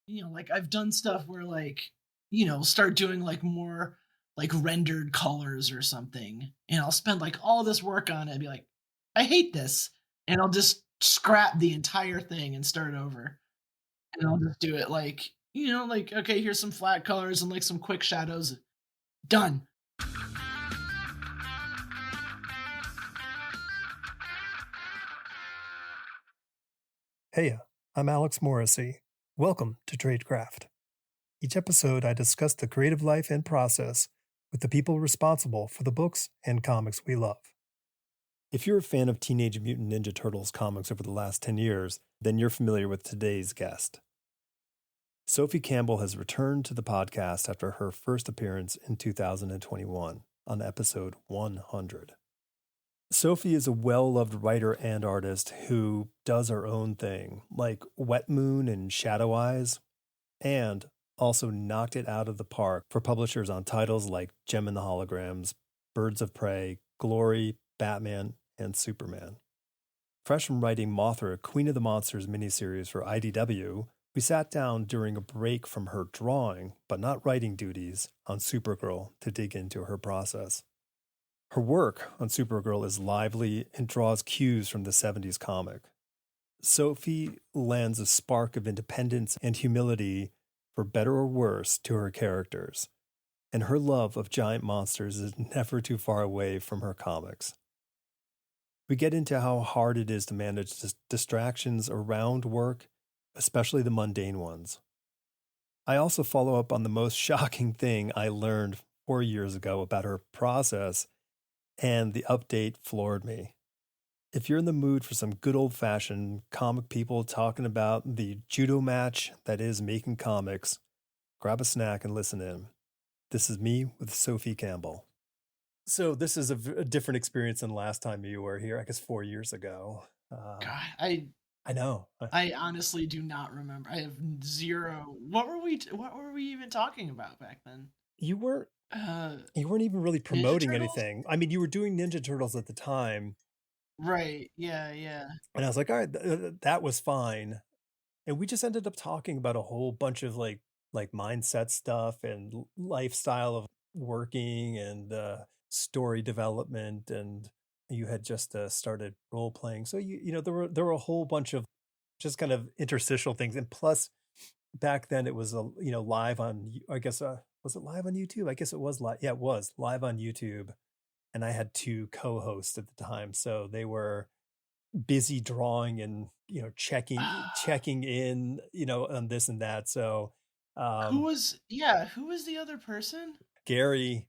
like I've done stuff where start doing like more like rendered colors or something, and I'll spend like all this work on it and be like, I hate this, and I'll just scrap the entire thing and start over, and I'll just do it like, like, okay, here's some flat colors and like some quick shadows, done. Hey, I'm Alex Morrissey. Welcome to Tradecraft. Each episode, I discuss the creative life and process with the people responsible for the books and comics we love. If you're a fan of Teenage Mutant Ninja Turtles comics over the last 10 years, then you're familiar with today's guest. Sophie Campbell has returned to the podcast after her first appearance in 2021 on episode 100. Sophie is a well-loved writer and artist who does her own thing, like Wet Moon and Shadow Eyes, and also knocked it out of the park for publishers on titles like Gem and the Holograms, Birds of Prey, Glory, Batman, and Superman. Fresh from writing Mothra, Queen of the Monsters miniseries for IDW, we sat down during a break from her drawing, but not writing duties, on Supergirl to dig into her process. Her work on Supergirl is lively and draws cues from the 70s comic. Sophie lends a spark of independence and humility, for better or worse, to her characters, and her love of giant monsters is never too far away from her comics. We get into how hard it is to manage distractions around work, especially the mundane ones. I also follow up on the most shocking thing I learned 4 years ago about her process, and the update floored me. If you're in the mood for some good old-fashioned comic people talking about the judo match that is making comics, grab a snack and listen in. This is me with Sophie Campbell. So this is a different experience than last time you were here, I guess 4 years ago. God, I know. I honestly do not remember. I have zero. What were we even talking about back then? You weren't Uh, even really Ninja promoting Turtles? anything. I mean, you were doing Ninja Turtles at the time, Right. Yeah, yeah. and I was like, all right, that was fine. And we just ended up talking about a whole bunch of like mindset stuff and lifestyle of working and story development. And you had just started role playing, so there were a whole bunch of just kind of interstitial things. And plus, back then it was live on. I guess was it live on YouTube? I guess it was live. Yeah, it was live on YouTube. And I had two co-hosts at the time, so they were busy drawing and checking in on this and that. So Who was the other person? Gary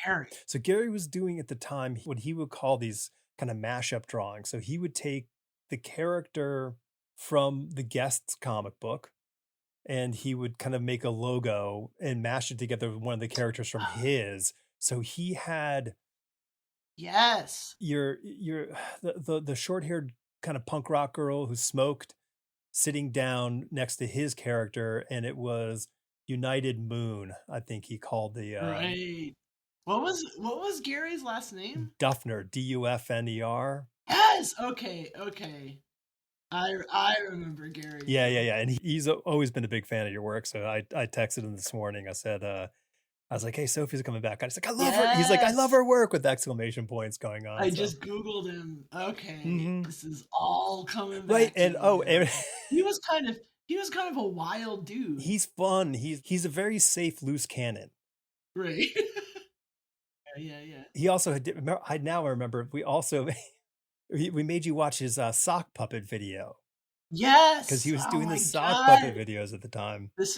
Gary. so Gary was doing at the time what he would call these kind of mashup drawings. So he would take the character from the guest's comic book and he would kind of make a logo and mash it together with one of the characters from his. So he had Yes. your the short-haired kind of punk rock girl who smoked sitting down next to his character, and it was United Moon, I think he called the Right. What was Gary's last name? Duffner, Dufner. Yes. Okay. Okay. I remember Gary. Yeah. And he's always been a big fan of your work. So I texted him this morning. I said, I was like, hey, Sophie's coming back. I was like, I love her. He's like, I love her work, with exclamation points going on. I just Googled him. Okay. Mhm. This is all coming back. Right. And and he was kind of a wild dude. He's fun. He's a very safe, loose cannon. Right. Yeah. He also I now remember, we also we made you watch his sock puppet video. Yes. Because he was doing the sock God. puppet videos at the time. This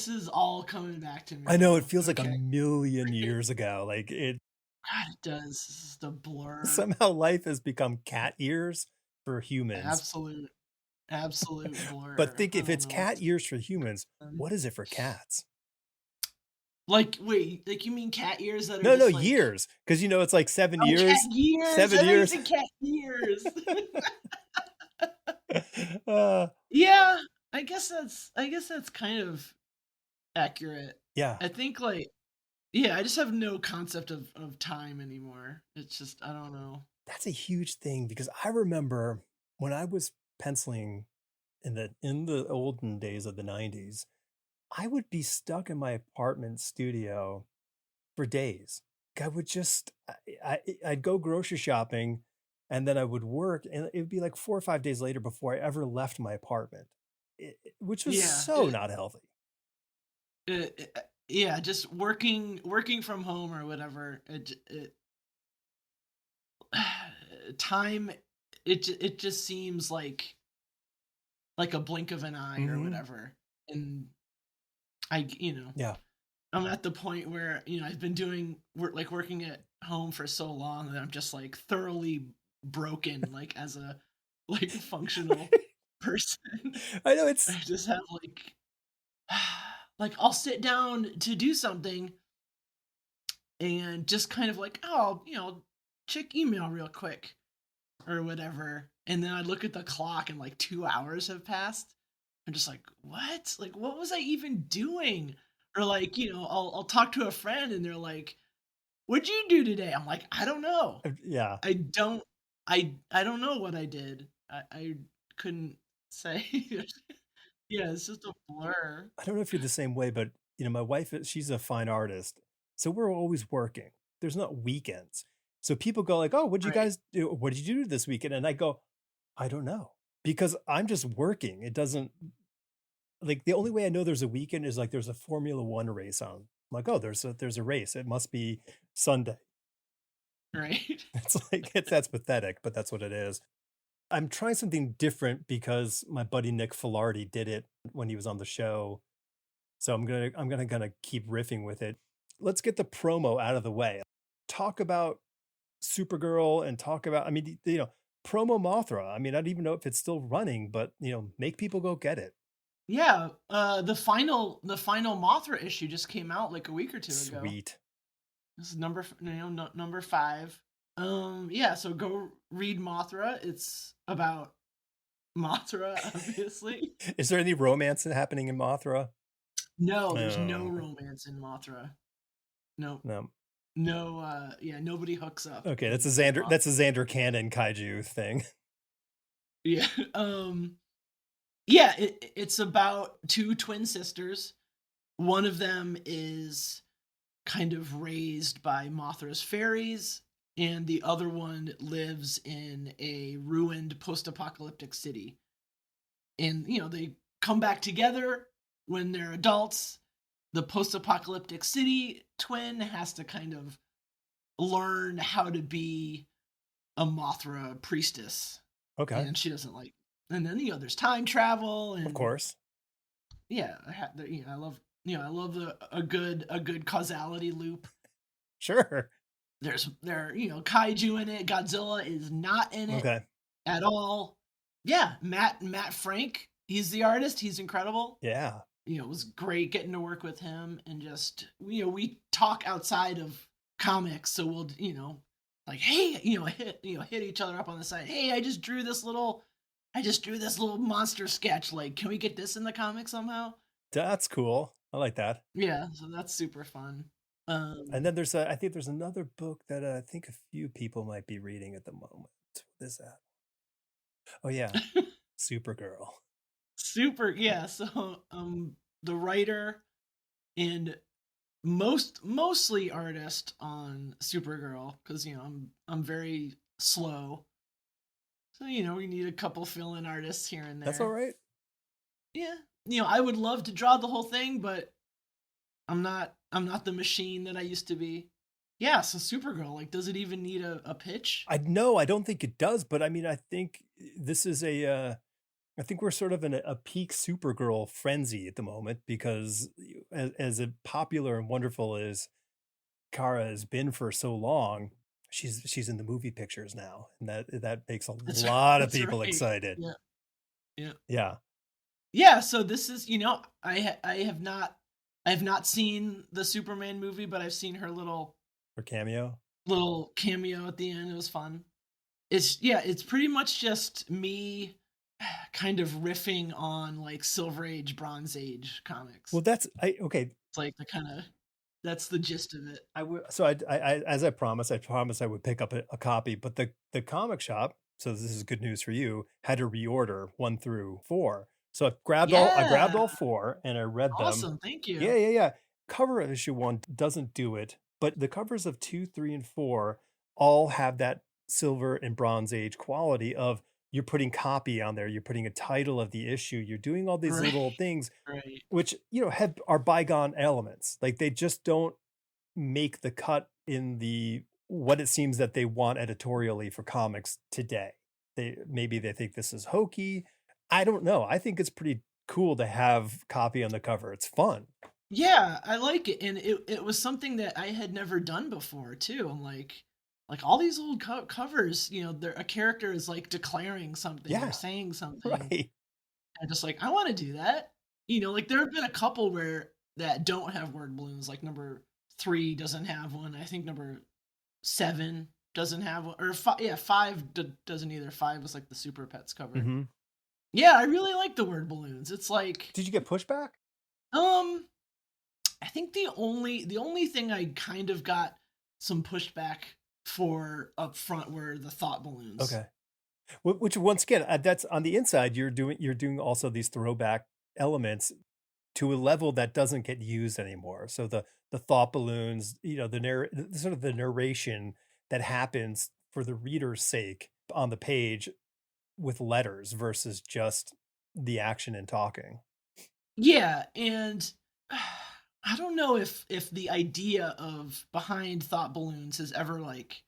is all coming back to me. I know, it feels like a million years ago. Like it. God, it does. This is the blur. Somehow life has become cat ears for humans. Absolute blur. But think, if it's cat ears for humans, what is it for cats? Like, wait, like you mean cat ears that are no, like, years, because it's like 7 years. Cat years. 7 years. Cat years. Yeah, I guess that's kind of accurate. Yeah, I think I just have no concept of time anymore. It's just, I don't know. That's a huge thing, because I remember when I was penciling in the olden days of the 90s, I would be stuck in my apartment studio for days. I would just I'd go grocery shopping and then I would work, and it would be like 4 or 5 days later before I ever left my apartment, which was Yeah, so not healthy. yeah, just working from home or whatever. Time, it just seems like a blink of an eye or Hmm. whatever. And I Yeah. I'm at the point where, I've been doing working at home for so long that I'm just like thoroughly broken, like as a like functional person. I know I it's just have like I'll sit down to do something and just kind of like, oh, check email real quick or whatever. And then I look at the clock and like 2 hours have passed. I'm just like, what? Like, what was I even doing? Or like, I'll talk to a friend and they're like, what'd you do today? I'm like, I don't know. yeah. I don't I don't know what I did. I couldn't say. Yeah, it's just a blur. I don't know if you're the same way, but my wife, she's a fine artist. So we're always working. There's not weekends. So people go like, "Oh, what'd you Right. guys do? What did you do this weekend?" And I go, "I don't know." Because I'm just working. It doesn't like the only way I know there's a weekend is like there's a Formula 1 race on. I'm like, "Oh, there's a race. It must be Sunday." Right. It's like that's pathetic, but that's what it is. I'm trying something different because my buddy Nick Filardi did it when he was on the show. So I'm gonna keep riffing with it. Let's get the promo out of the way. Talk about Supergirl and talk about, I mean, promo Mothra. I mean, I don't even know if it's still running, but make people go get it. Yeah, the final Mothra issue just came out like a week or two ago. Sweet. This is number 5. Yeah, so go read Mothra. It's about Mothra, obviously. Is there any romance happening in Mothra? No, there's no No, romance in Mothra. No, no. no. Yeah, nobody hooks up Okay, that's a in Xander. Mothra. That's a Xander Cannon kaiju thing. Yeah, yeah. It's about two twin sisters. One of them is kind of raised by Mothra's fairies, and the other one lives in a ruined post-apocalyptic city. And they come back together when they're adults. The post-apocalyptic city twin has to kind of learn how to be a Mothra priestess, Okay, and she doesn't like. And then there's time travel, of and course. yeah, I love I love a good causality loop. Sure. Kaiju in it. Godzilla is not in it Okay. at all. Yeah, Matt Frank, he's the artist. He's incredible. Yeah. It was great getting to work with him, and just we talk outside of comics, so we'll like, hey, hit each other up on the side. Hey, I just drew this little monster sketch. Like, can we get this in the comic somehow? That's cool. I like that. Yeah, so that's super fun. And then I think there's another book that I think a few people might be reading at the moment. What is that? Oh yeah, Supergirl. Yeah. So the writer and mostly artist on Supergirl, because I'm very slow, so we need a couple fill-in artists here and That's all there. right. Yeah, I would love to draw the whole thing, but I'm not the machine that I used to be. Yeah, so Supergirl, like, does it even need a pitch? I know. I don't think it does, but I mean, I think this is I think we're sort of in a peak Supergirl frenzy at the moment because as popular and wonderful as Kara has been for so long, she's in the movie pictures now, and that makes a That's lot of that's people right. excited. Yeah, yeah, Yeah, yeah. So this is, I have not seen the Superman movie, but I've seen her for cameo. little cameo at the end. It was fun. It's pretty much just me kind of riffing on like Silver Age, Bronze Age comics. Well, that's I okay. It's like that's the gist of it. I would so as I promised I would pick up a copy, but the comic shop. so this is good news for you, had to reorder 1 through 4. So I grabbed Yeah. all 4 and I read them. Awesome. Thank Yeah, you. yeah, yeah. Cover of issue 1 doesn't do it, but the covers of 2, 3, and 4 all have that silver and bronze age quality of you're putting copy on there, you're putting a title of the issue, you're doing all these Right. little things Right. which, are bygone elements. Like they just don't make the cut in the what it seems that they want editorially for comics today. Maybe they think this is hokey. I don't know. I think it's pretty cool to have copy on the cover. It's fun. Yeah, I like it, and it was something that I had never done before too. I'm like all these old covers, a character is like declaring something Yeah, or saying something. right. And just like I want to do that. Like there have been a couple where that don't have word balloons. Like number 3 doesn't have one. I think number 7 doesn't have one, or 5. Yeah, 5 doesn't either. 5 was like the Super Pets cover. Hmm. Yeah, I really like the word balloons. It's like Did you get pushback? I think the only thing I kind of got some pushback for up front were the thought balloons. Okay. Which once again, that's on the inside. You're doing also these throwback elements to a level that doesn't get used anymore. So the thought balloons, sort of the narration that happens for the reader's sake on the page with letters versus just the action and talking. Yeah, and I don't know if the idea of behind thought balloons has ever like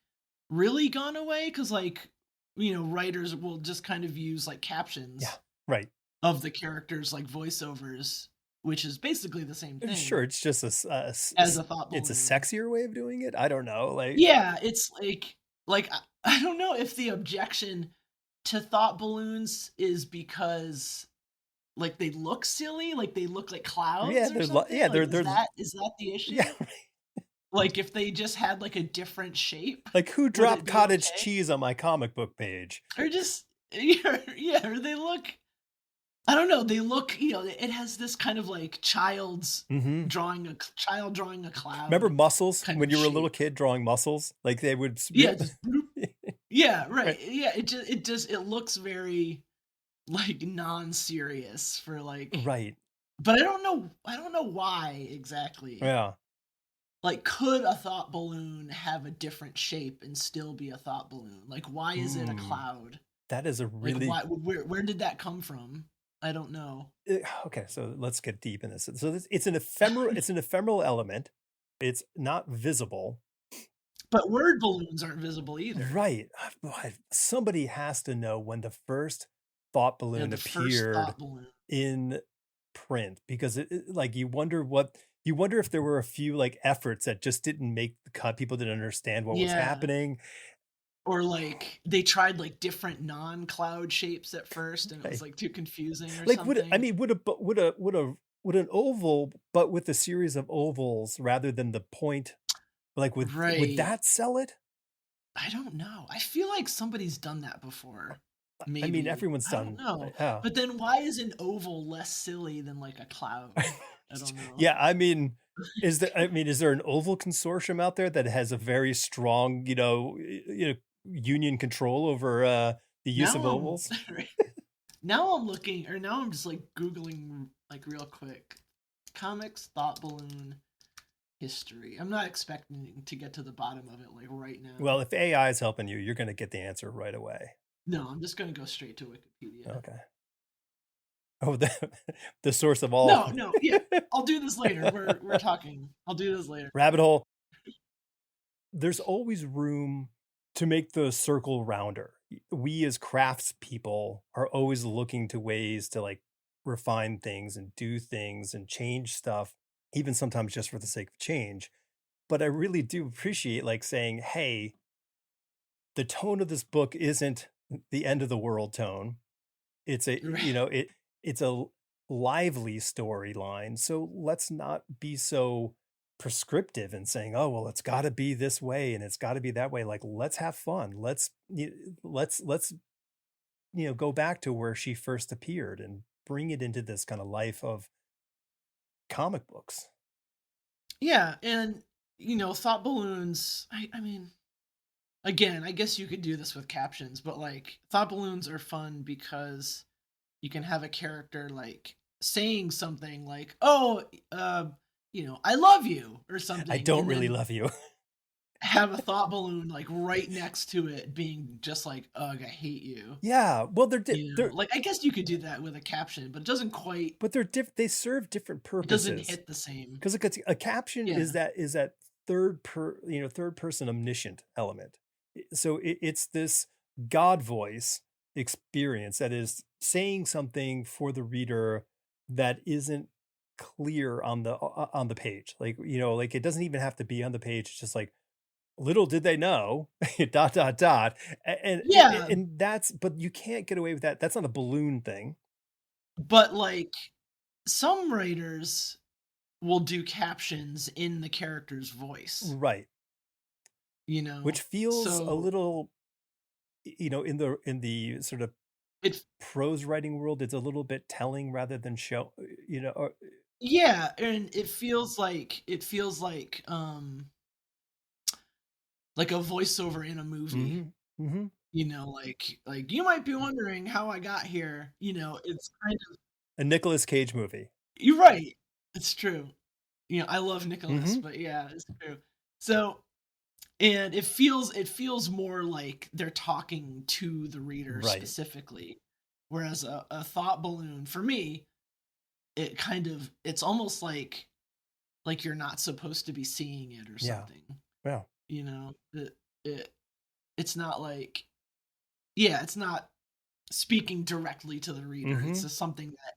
really gone away, because like writers will just kind of use like captions Yeah, right. of the characters like voiceovers, which is basically the same thing Sure, it's just as a thought it's a balloon. sexier way of doing it. I don't know, like Yeah, it's like I don't know if the objection to thought balloons is because like they look silly, like they look like yeah, clouds or yeah, something. Like is they're that the yeah, issue? Like if they just had like a different shape, like who would dropped it be cottage okay? cheese on my comic book page? Or just yeah, or they look, I don't know, they look, it has this kind of like Hmm. child drawing a Remember cloud muscles kind when of you were a little shape. kid drawing muscles? Like they would Yeah, just bloop. Yeah, right. right, Yeah, it looks very like non-serious for like, right. but I don't know why exactly. Yeah. Like could a thought balloon have a different shape and still be a thought balloon? Like why is it a Hmm. cloud? That is a Like really why where did that come from? I don't know. okay, so let's get deep in this. So it's an ephemeral element. It's not visible. But word balloons aren't visible either. Right. Boy, somebody has to know when the first thought Yeah, balloon the first appeared thought balloon. in print because like you wonder if there were a few like efforts that just didn't make the cut. People didn't understand what was Yeah. happening. Or like they tried like different non-cloud shapes at first and it was Right. like too confusing or Like something. would an oval but with a series of ovals rather than the point like would Right. that sell it? I don't know. I feel like somebody's done that before. I mean, Maybe. everyone's I don't done know. yeah. But then why is an oval less silly than like a cloud? I don't know. Yeah, I mean, is there an oval consortium out there that has a very strong, union control over the use of Now I'm ovals? now I'm looking, or now I'm just like googling like real quick. Comics thought balloon history. I'm not expecting to get to the bottom of it like right Well, now. if AI is helping you, you're going to get the answer right away. No, I'm just gonna go straight to Wikipedia. Okay. Oh, the source of all No, no, yeah. I'll do this later. We're talking. I'll do this later. rabbit hole. There's always room to make the circle rounder. We as craftspeople are always looking to ways to like refine things and do things and change stuff, even sometimes just for the sake of change. But I really do appreciate like saying, hey, the tone of this book isn't the end of the world tone. It's a, Right. it's a lively storyline. So let's not be so prescriptive and saying, oh, well, it's got to be this way and it's got to be that way. Like, let's have fun. Let's go back to where she first appeared and bring it into this kind of life of comic books. Yeah, and thought balloons. I mean, again, I guess you could do this with captions, but like thought balloons are fun because you can have a character like saying something like, "Oh, I love you" or I something, don't and really then love you. have a thought balloon like right next to it being just like, "Ugh, I hate you." Yeah, well, they're Like I guess you could do that with a caption, but it doesn't quite. but they serve different It doesn't purposes. hit the same. Because a caption Yeah. is that third person omniscient element. So it's this God voice experience that is saying something for the reader that isn't clear on the page. Like, like it doesn't even have to be on the page. It's just like, little did they know, dot dot dot, Yeah, and that's, but you can't get away with that. That's not a balloon thing, but like some writers will do captions in the character's voice, right? you know? Which feels a So little, in the sort of it's prose writing world, it's a little bit telling rather than show, or yeah, and like a voiceover in a movie, mhm, mhm. like you might be wondering how I got here, it's kind of. A Nicolas Cage movie. You're right. It's true. I love Nicholas, Mhm. but yeah, it's true. So, and it feels more like they're talking to the reader Right. specifically, whereas a thought balloon for me, it's almost like you're not supposed to be seeing it or Yeah. something. Yeah. It it's not like, yeah, it's not speaking directly to the reader. It's Mhm. just something that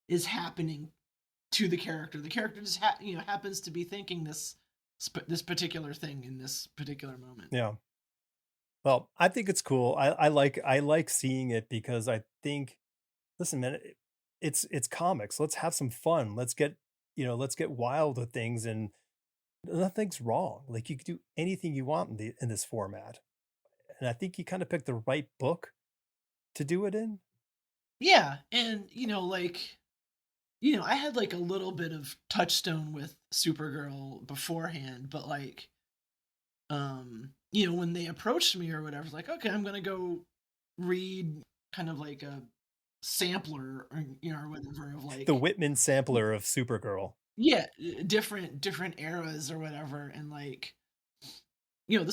is happening to the character. The character just happens to be thinking this particular thing in this particular moment. Yeah. Well, I think it's cool. I like seeing it because I think, listen, man, it's comics. Let's have some fun. Let's get wild with things, and nothing's wrong. Like, you can do anything you want in this format. And I think you kind of picked the right book to do it in. Yeah, and I had like a little bit of touchstone with Supergirl beforehand, but like when they approached me or whatever, it's like, okay, I'm gonna go read kind of like a sampler or whatever of The like, Whitman sampler of Supergirl. yeah, different eras or whatever, and like the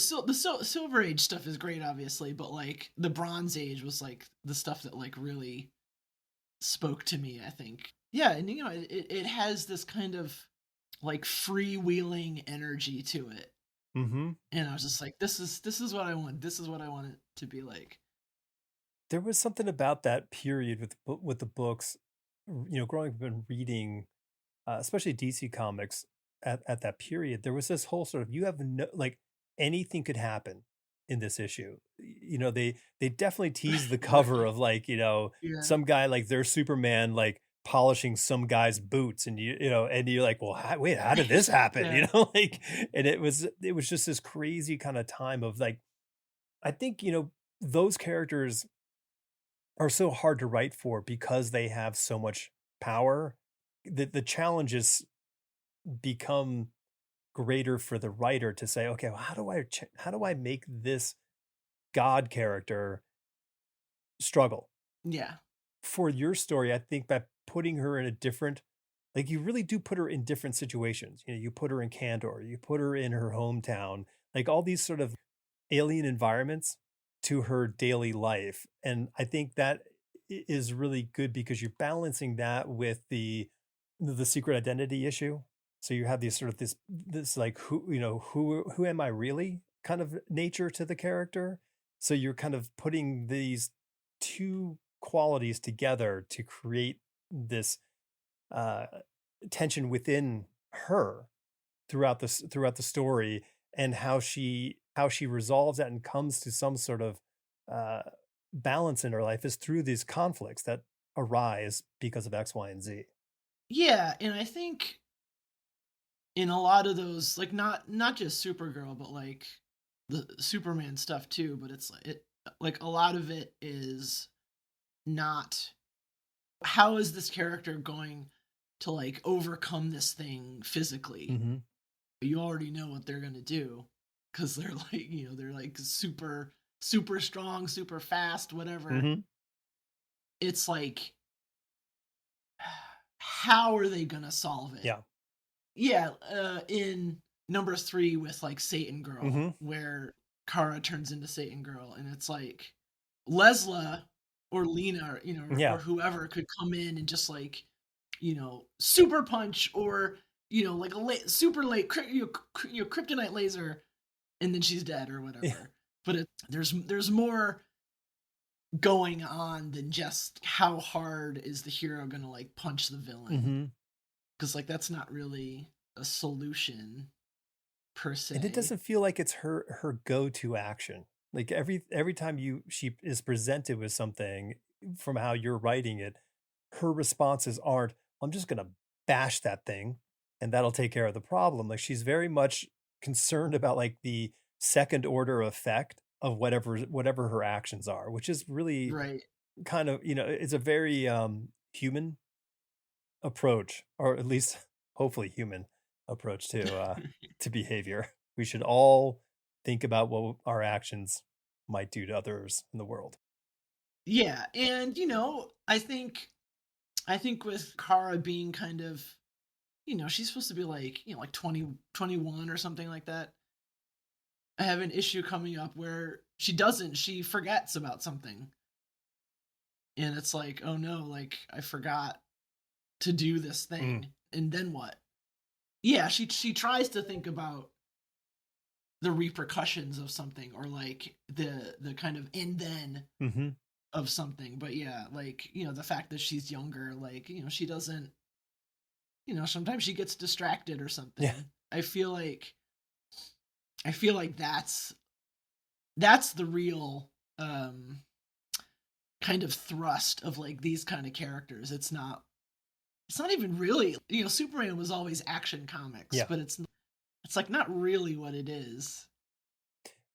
Silver Age stuff is great, obviously, but like the Bronze Age was like the stuff that like really spoke to me, I think. Yeah, and it has this kind of like freewheeling energy to it, Hmm. and I was just like, this is what I want. This is what I want it to be like. There was something about that period with the books, growing up and reading, especially DC Comics at that period. There was this whole sort of, you have no, like, anything could happen in this issue. They definitely teased the cover Right. of, like, Yeah. some guy, like their Superman, like polishing some guy's boots, and and you're like, well, wait, how did this happen? Yeah. Like, and it was just this crazy kind of time of, like, I think, those characters are so hard to write for because they have so much power. The challenges become greater for the writer to say, okay, well, how do I make this God character struggle? Yeah. For your story, I think by putting her in a different, like, you really do put her in different situations. You put her in Candor, you put her in her hometown, like all these sort of alien environments to her daily life. And I think that is really good because you're balancing that with the secret identity issue. So you have these sort of this like, who am I really kind of nature to the character. So you're kind of putting these two qualities together to create this uh tension within her throughout the story, and how she resolves that and comes to some sort of uh balance in her life is through these conflicts that arise because of X, Y, and Z. Yeah, and I think in a lot of those, like not just Supergirl, but like the Superman stuff too, but like a lot of it is not, how is this character going to like overcome this thing physically? Mhm. You already know what they're going to do because they're like, they're like super, super strong, super fast, whatever. Hmm. It's like, how are they gonna solve it? Yeah. Yeah, in number 3 with like Satan Girl, Hmm. where Kara turns into Satan Girl, and it's like Lesla or Lena, Yeah. or whoever could come in and just like, super punch, or like a super late, kryptonite laser, and then she's dead or Yeah. whatever. But there's more going on than just how hard is the hero gonna like punch the villain, Hmm. because like that's not really a solution per And it se. doesn't feel like it's her go-to action. Like every time she is presented with something from how you're writing it, her responses aren't, I'm just gonna bash that thing and that'll take care of the problem. Like she's very much concerned about like the second order effect of whatever her actions are, which is really Right. kind of, it's a very human approach, or at least hopefully human approach to behavior. We should all think about what our actions might do to others in the world. Yeah, and I think with Kara being kind of, she's supposed to be like, like 20, 21 or something like that. I have an issue coming up where she forgets about something. And it's like, oh no, like I forgot to do this Mm. thing. And then what? Yeah, she tries to think about the repercussions of something, or like the kind of and then Hmm. of something. But yeah, like, the fact that she's younger, like, she doesn't, sometimes she gets distracted or Yeah. something. I feel like that's the real kind of thrust of like these kind of characters. It's not even really, Superman was always Action Comics, Yeah. but it's like not really what it is.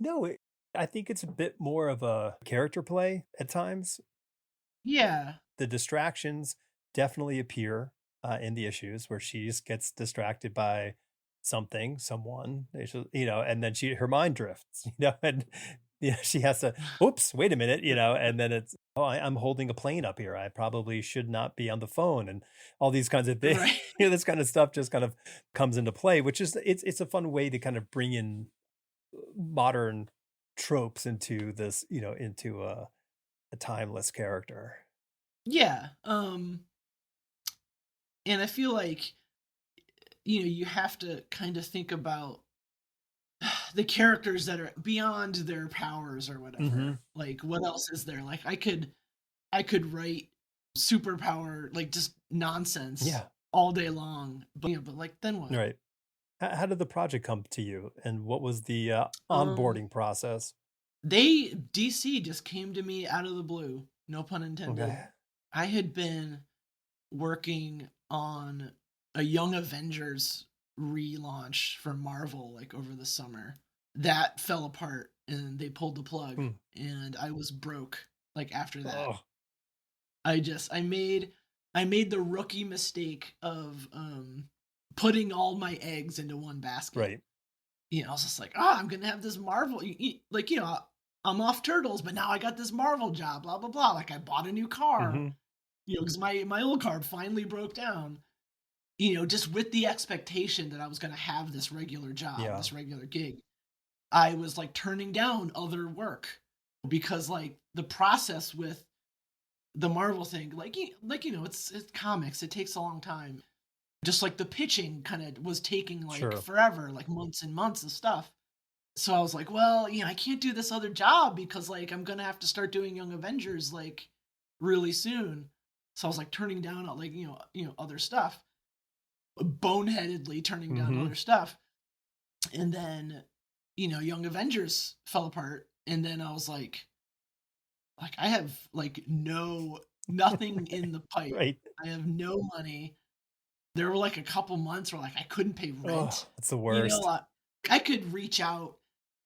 No, I think it's a bit more of a character play at times. Yeah. The distractions definitely appear in the issues where she just gets distracted by something, someone, and then her mind drifts, and she has to, oops, wait a minute, and then it's, oh, I'm holding a plane up here. I probably should not be on the phone, and all these kinds of things. Right. This kind of stuff just kind of comes into play, which is it's a fun way to kind of bring in modern tropes into this, into a timeless character. Yeah. And I feel like, you have to kind of think about the characters that are beyond their powers or Hmm. whatever. Like, what else is there? Like, I could write superpower, like just nonsense Yeah. all day long, but like then what? Right. How did the project come to you, and what was the Um, onboarding process? DC just came to me out of the blue, no pun Okay. intended. I had been working on a Young Avengers relaunch for Marvel like over the summer. That fell apart and they pulled the plug, Hmm. and I was broke like after that. Oh, I made the rookie mistake of putting all my eggs into one basket. right. I was just like, oh, I'm gonna have this Marvel, like, I'm off Turtles, but now I got this Marvel job, blah blah blah. Like I bought a new car, Hmm. because my old car finally broke down. Just with the expectation that I was gonna have this regular job, Yeah. this regular gig. I was like turning down other work because like the process with the Marvel thing, it's comics. It takes a long time. Just like the pitching kind of was taking like Sure. forever, like months and months of stuff. So I was like, well, I can't do this other job because like I'm gonna have to start doing Young Avengers like really soon. So I was like turning down like other stuff, boneheadedly turning down Hmm. other stuff, and then Young Avengers fell apart, and then I was like I have like nothing in the pipe. Right. I have no money. There were like a couple months where like I couldn't pay Oh, rent. that's the You know, worst. uh, I could reach out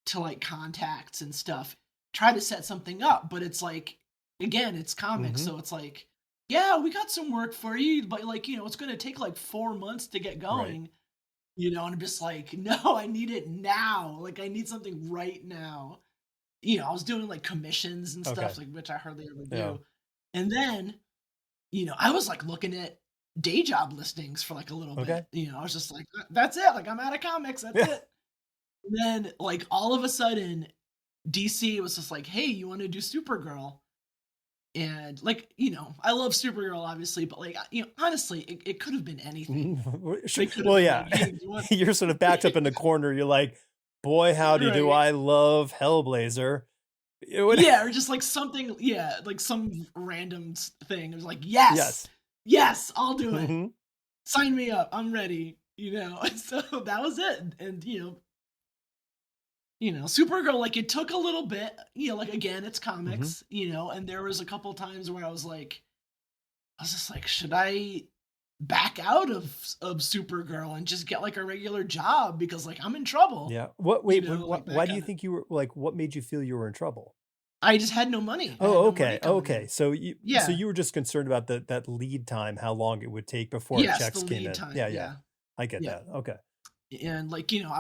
to like contacts and stuff, try to set something up, but it's like, again, it's comics, Hmm. so it's like, yeah, we got some work for you, but like, it's going to take like 4 months to get Right. going. you know, and I'm just like, no, I need it now. Like, I need something right now. You know, I was doing like commissions and Okay. stuff, like which I hardly ever Yeah. do. And then, you know, I was like looking at day job listings for like a little bit. Okay. You know, I was just like, that's it. Like, I'm out of comics. That's Yeah. it. And then, like, all of a sudden, DC was just like, hey, you want to do Supergirl? And like, you know, I love Supergirl, obviously, but like, you know, honestly, it could have been anything. They could have Well, been yeah. like, hey, do you want You're sort of backed up in the corner. You're like, boy, howdy, do right? I love Hellblazer. It would- Yeah, or just like something, yeah, like some random thing. It was like, yes, Yes. yes, I'll do it. Mhm. Sign me up. I'm ready. You know, and so that was it. And you know, Supergirl, like it took a little bit, you know, like again, it's Mhm. comics, you know, and there was a couple times where I was just like, should I back out of Supergirl and just get like a regular job because like I'm in trouble, Yeah. you Wait, know, like that why do kind you of. think you were like, what made you feel you were in trouble? I just had no money. I had Oh, no money okay. coming Okay. in. So Yeah. you were just concerned about that lead time, how long it would take before Yes, the checks came lead in. time. Yeah, yeah. Yeah. I get Yeah. that. Okay. And like, you know,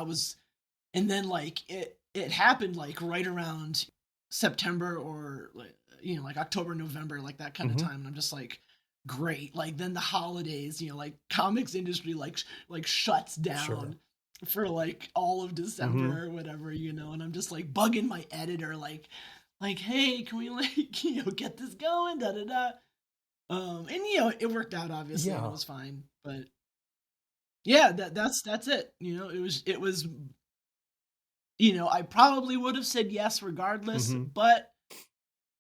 and then like it happened like right around September or like, you know, like October, November, like that kind of Mhm. time. And I'm just like, great. Like then the holidays, you know, like comics industry like shuts Sure. down for like all of Mhm. December or whatever, you know, and I'm just like bugging my editor, like, hey, can we like, you know, get this going? Da da da. And you know, it worked out obviously and it Yeah. was fine. But yeah, that's it. You know, it was you know, I probably would have said yes regardless, Mhm. but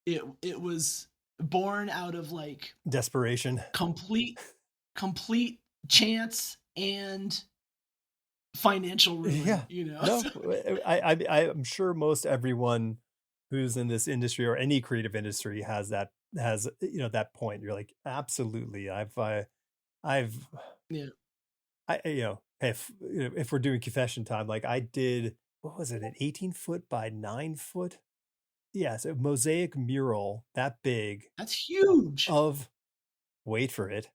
it was born out of like Desperation. complete complete chance and financial ruin, Yeah. you know. No, So, I'm sure most everyone who's in this industry or any creative industry has that point. You're like, absolutely. I've yeah. if we're doing confession time, like I did, what was it, an 18-foot by 9-foot? Yes, a mosaic mural that big That's huge. of, wait for it,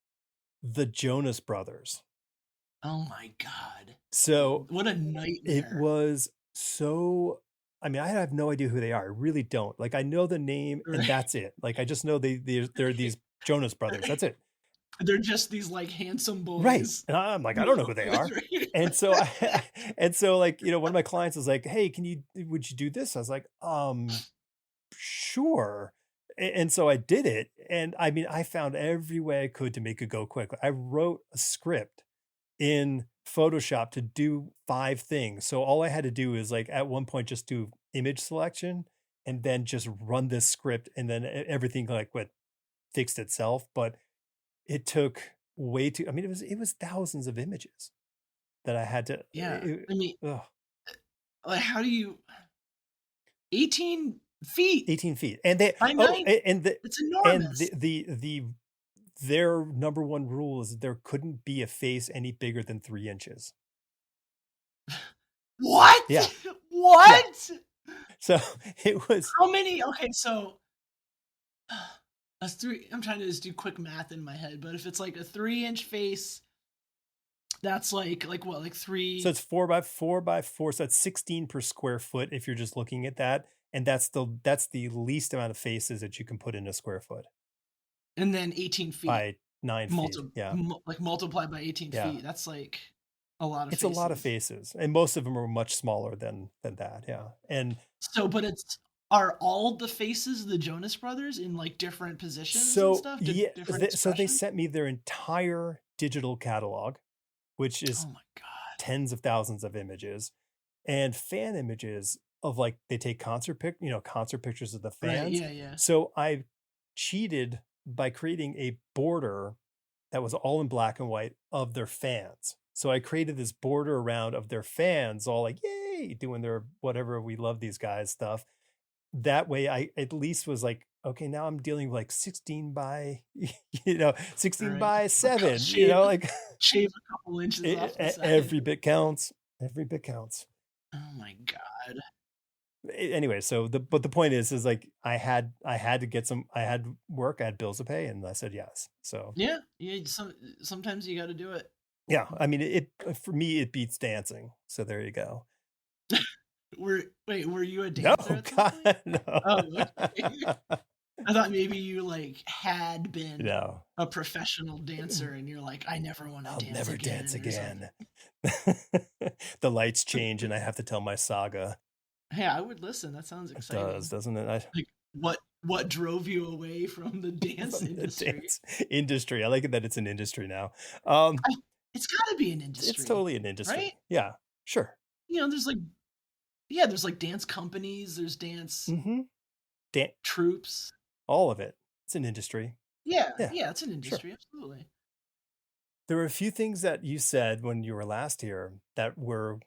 the Jonas Brothers. Oh my god. So What a it nightmare. was so, I mean, I have no idea who they are. I really don't. Like I know the name and Right. that's it. Like I just know they're these Jonas Brothers. That's it. They're just these like handsome Right. boys, And I'm like, I you don't know know. who they are. And so and so like, one of my clients was like, "Hey, would you do this?" I was like, sure." And so I did it. And I mean, I found every way I could to make it go quick. I wrote a script in Photoshop to do 5 things. So all I had to do is like at one point just do image selection and then just run this script and then everything like what fixed itself. But it took way too, I mean, it was thousands of images that I had to Yeah. I mean, ugh, like how do you 18 feet 18 feet. And they by 9? It's and enormous. their number one rule is there couldn't be a face any bigger than 3 inches. What? Yeah. Yeah. What? So it was How many? Okay, so a 3 I'm trying to just do quick math in my head, but if it's like a 3-inch face, that's like what? Like so 3 it's 4 by 4 by 4. So that's 16 per square foot if you're just looking at that. And that's the least amount of faces that you can put in a square foot and then 18 feet. by 9 feet. Yeah. Like multiplied by 18 Yeah. feet. That's like a lot of It's a lot of faces. faces. And most of them are much smaller than that. Yeah. And So, but are all the faces the Jonas Brothers in like different positions and so stuff? yeah, Different so they expressions? sent me their entire digital catalog, which Oh is my god. tens of thousands of images and fan images of like they take concert pictures of the Right, fans. yeah, yeah. So I cheated by creating a border that was all in black and white of their fans. So I created this border around of their fans, all like, yay, doing their whatever we love these guys stuff. That way I at least was like, okay, now I'm dealing with like 16 by, 16 Right. by 7, Shave like shave a couple inches off the side. every bit counts. Every bit counts. Oh my god. Anyway, so but the point is like I had to get I had work, I had bills to pay, and I said yes. So Yeah, yeah, sometimes you gotta do it. Yeah, I mean, it for me, it beats dancing. So there you go. Were you a No, dancer at some point? God, no. Oh, okay. I thought maybe you like had been No, a professional dancer and you're like, I never want to I'll dance never dance again or something. again. The lights change and I have to tell my saga. Hey, I would listen. That sounds It does, exciting. doesn't it? Like what drove you away from the dance From the industry? dance industry. I like it that it's an industry now. Um, I, it's got to be an it's industry, totally an industry. right? Yeah, sure. There's like there's like dance companies, there's dance Mm-hmm. troops. All of it. It's an industry. Yeah, Yeah, yeah, it's an sure. industry, absolutely. There were a few things that you said when you were last here that were,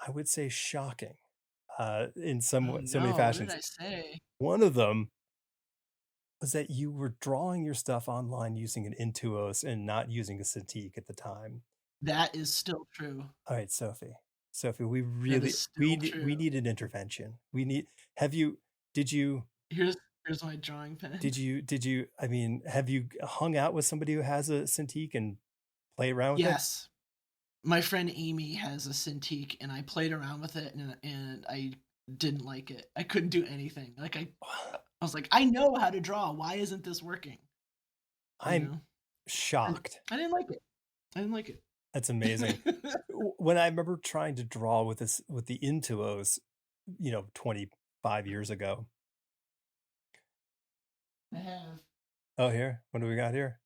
I would say, shocking in Oh so many no, what did fashions. I say? One of them was that you were drawing your stuff online using an Intuos and not using a Cintiq at the time. That is still true. All right, Sophie. Sophie, we That really is still we true. need an intervention. We need have you did you Here's my drawing pen. I mean, have you hung out with somebody who has a Cintiq and play around with it? Yes. My friend Amy has a Cintiq and I played around with it and I didn't like it. I couldn't do anything. Like I was like, I know how to draw. Why isn't this working? You I'm know? shocked. I didn't like it. I didn't like it. That's amazing. When I remember trying to draw with the Intuos, 25 years ago. I have Oh, here. What do we got here?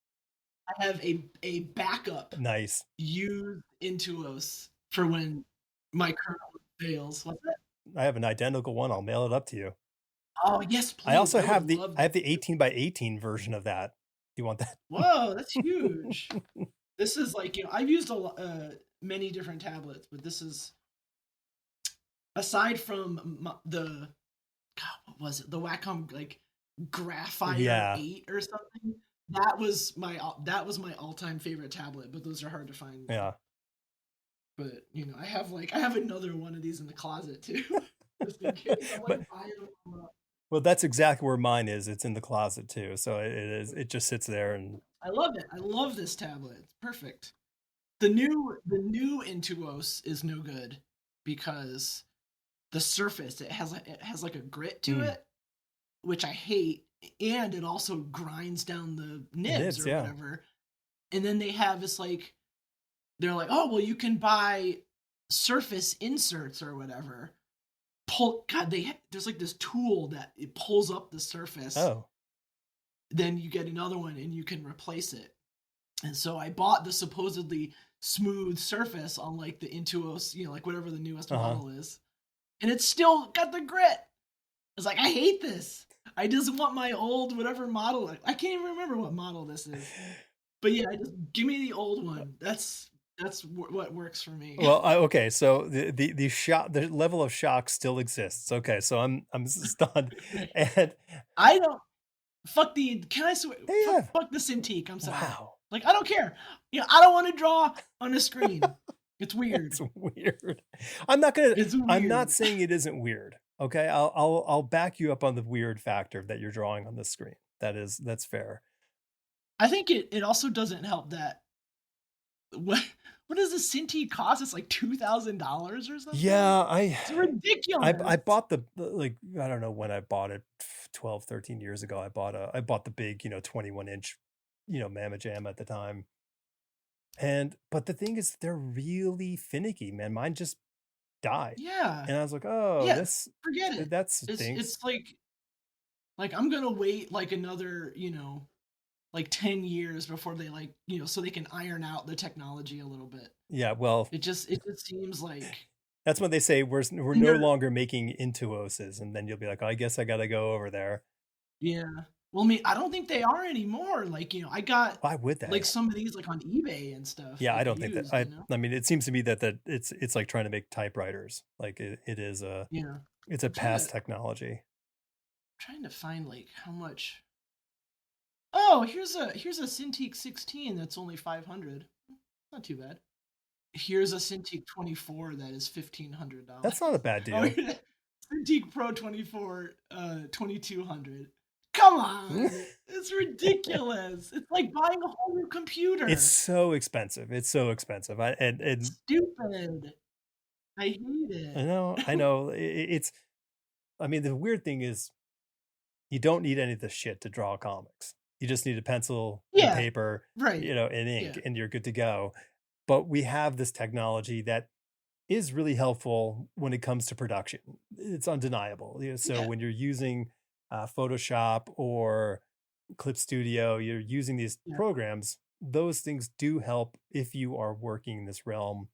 I have a backup Nice. used Intuos for when my current one fails. What's that? I have an identical one. I'll mail it up to you. Oh yes, please. I also would have the love 18 by 18 version of that. Do you want that? Whoa, that's huge. This is like, I've used many different tablets, but this is aside from the what was it? The Wacom like Graphire Yeah. 8 or something. That was my all-time favorite tablet, but those are hard to find. Yeah. But I have another one of these in the closet too. Just in case. I'm like buying them up. Well, that's exactly where mine is. It's in the closet too. So it just sits there and I love it. I love this tablet. It's perfect. The new Intuos is no good because the surface it has like a grit to it, which I hate, and it also grinds down the nibs or whatever. And then they have this like they're like, oh well, you can buy surface inserts or whatever. There's like this tool that it pulls up the surface. Oh. Then you get another one and you can replace it. And so I bought the supposedly smooth surface on like the Intuos, like whatever the newest model is. And it's still got the grit. It's like, I hate this. I just want my old whatever model. I can't even remember what model this is. But yeah, just give me the old one. That's what works for me. Well, okay, so the level of shock still exists. Okay, so I'm stunned, and I don't fuck the. Can I swear? Yeah. Fuck the Cintiq. I'm sorry. Wow. Like I don't care. I don't want to draw on a screen. It's weird. It's weird. I'm not gonna. It's weird. I'm not saying it isn't weird. Okay, I'll back you up on the weird factor that you're drawing on the screen. That's fair. I think it also doesn't help that what does the Cintiq cost? It's like $2,000 or something. Yeah, it's ridiculous. I bought the like I don't know when I bought it 12, 13 years ago. I bought the big 21-inch Mamma Jam at the time. But the thing is, they're really finicky, man. Mine just died. Yeah. And I was like, oh, yeah, this forget it. That stinks. It's like I'm gonna wait like another like 10 years before they so they can iron out the technology a little bit. Yeah, well, it just seems like that's when they say we're no longer making Intuoses, and then you'll be like, oh, I guess I gotta go over there. Yeah. Well, I mean, I don't think they are anymore. Like, I got why would they? Like some of these like on eBay and stuff. Yeah, like, I don't think used, that. I mean, it seems to me that it's like trying to make typewriters. Like it is a it's a past technology. I'm trying to find like how much. Oh, here's a Cintiq 16 that's only 500. Not too bad. Here's a Cintiq 24 that is $1,500. That's not a bad deal. Cintiq Pro 24, 2,200. Come on. It's ridiculous. It's like buying a whole new computer. It's so expensive. It's so expensive. And Stupid. I hate it. I know. It's. I mean, the weird thing is, you don't need any of this shit to draw comics. You just need a pencil and Yeah, paper, right. and ink, Yeah. and you're good to go. But we have this technology that is really helpful when it comes to production. It's undeniable. So Yeah. when you're using Photoshop or Clip Studio, you're using these Yeah. programs. Those things do help if you are working in this realm.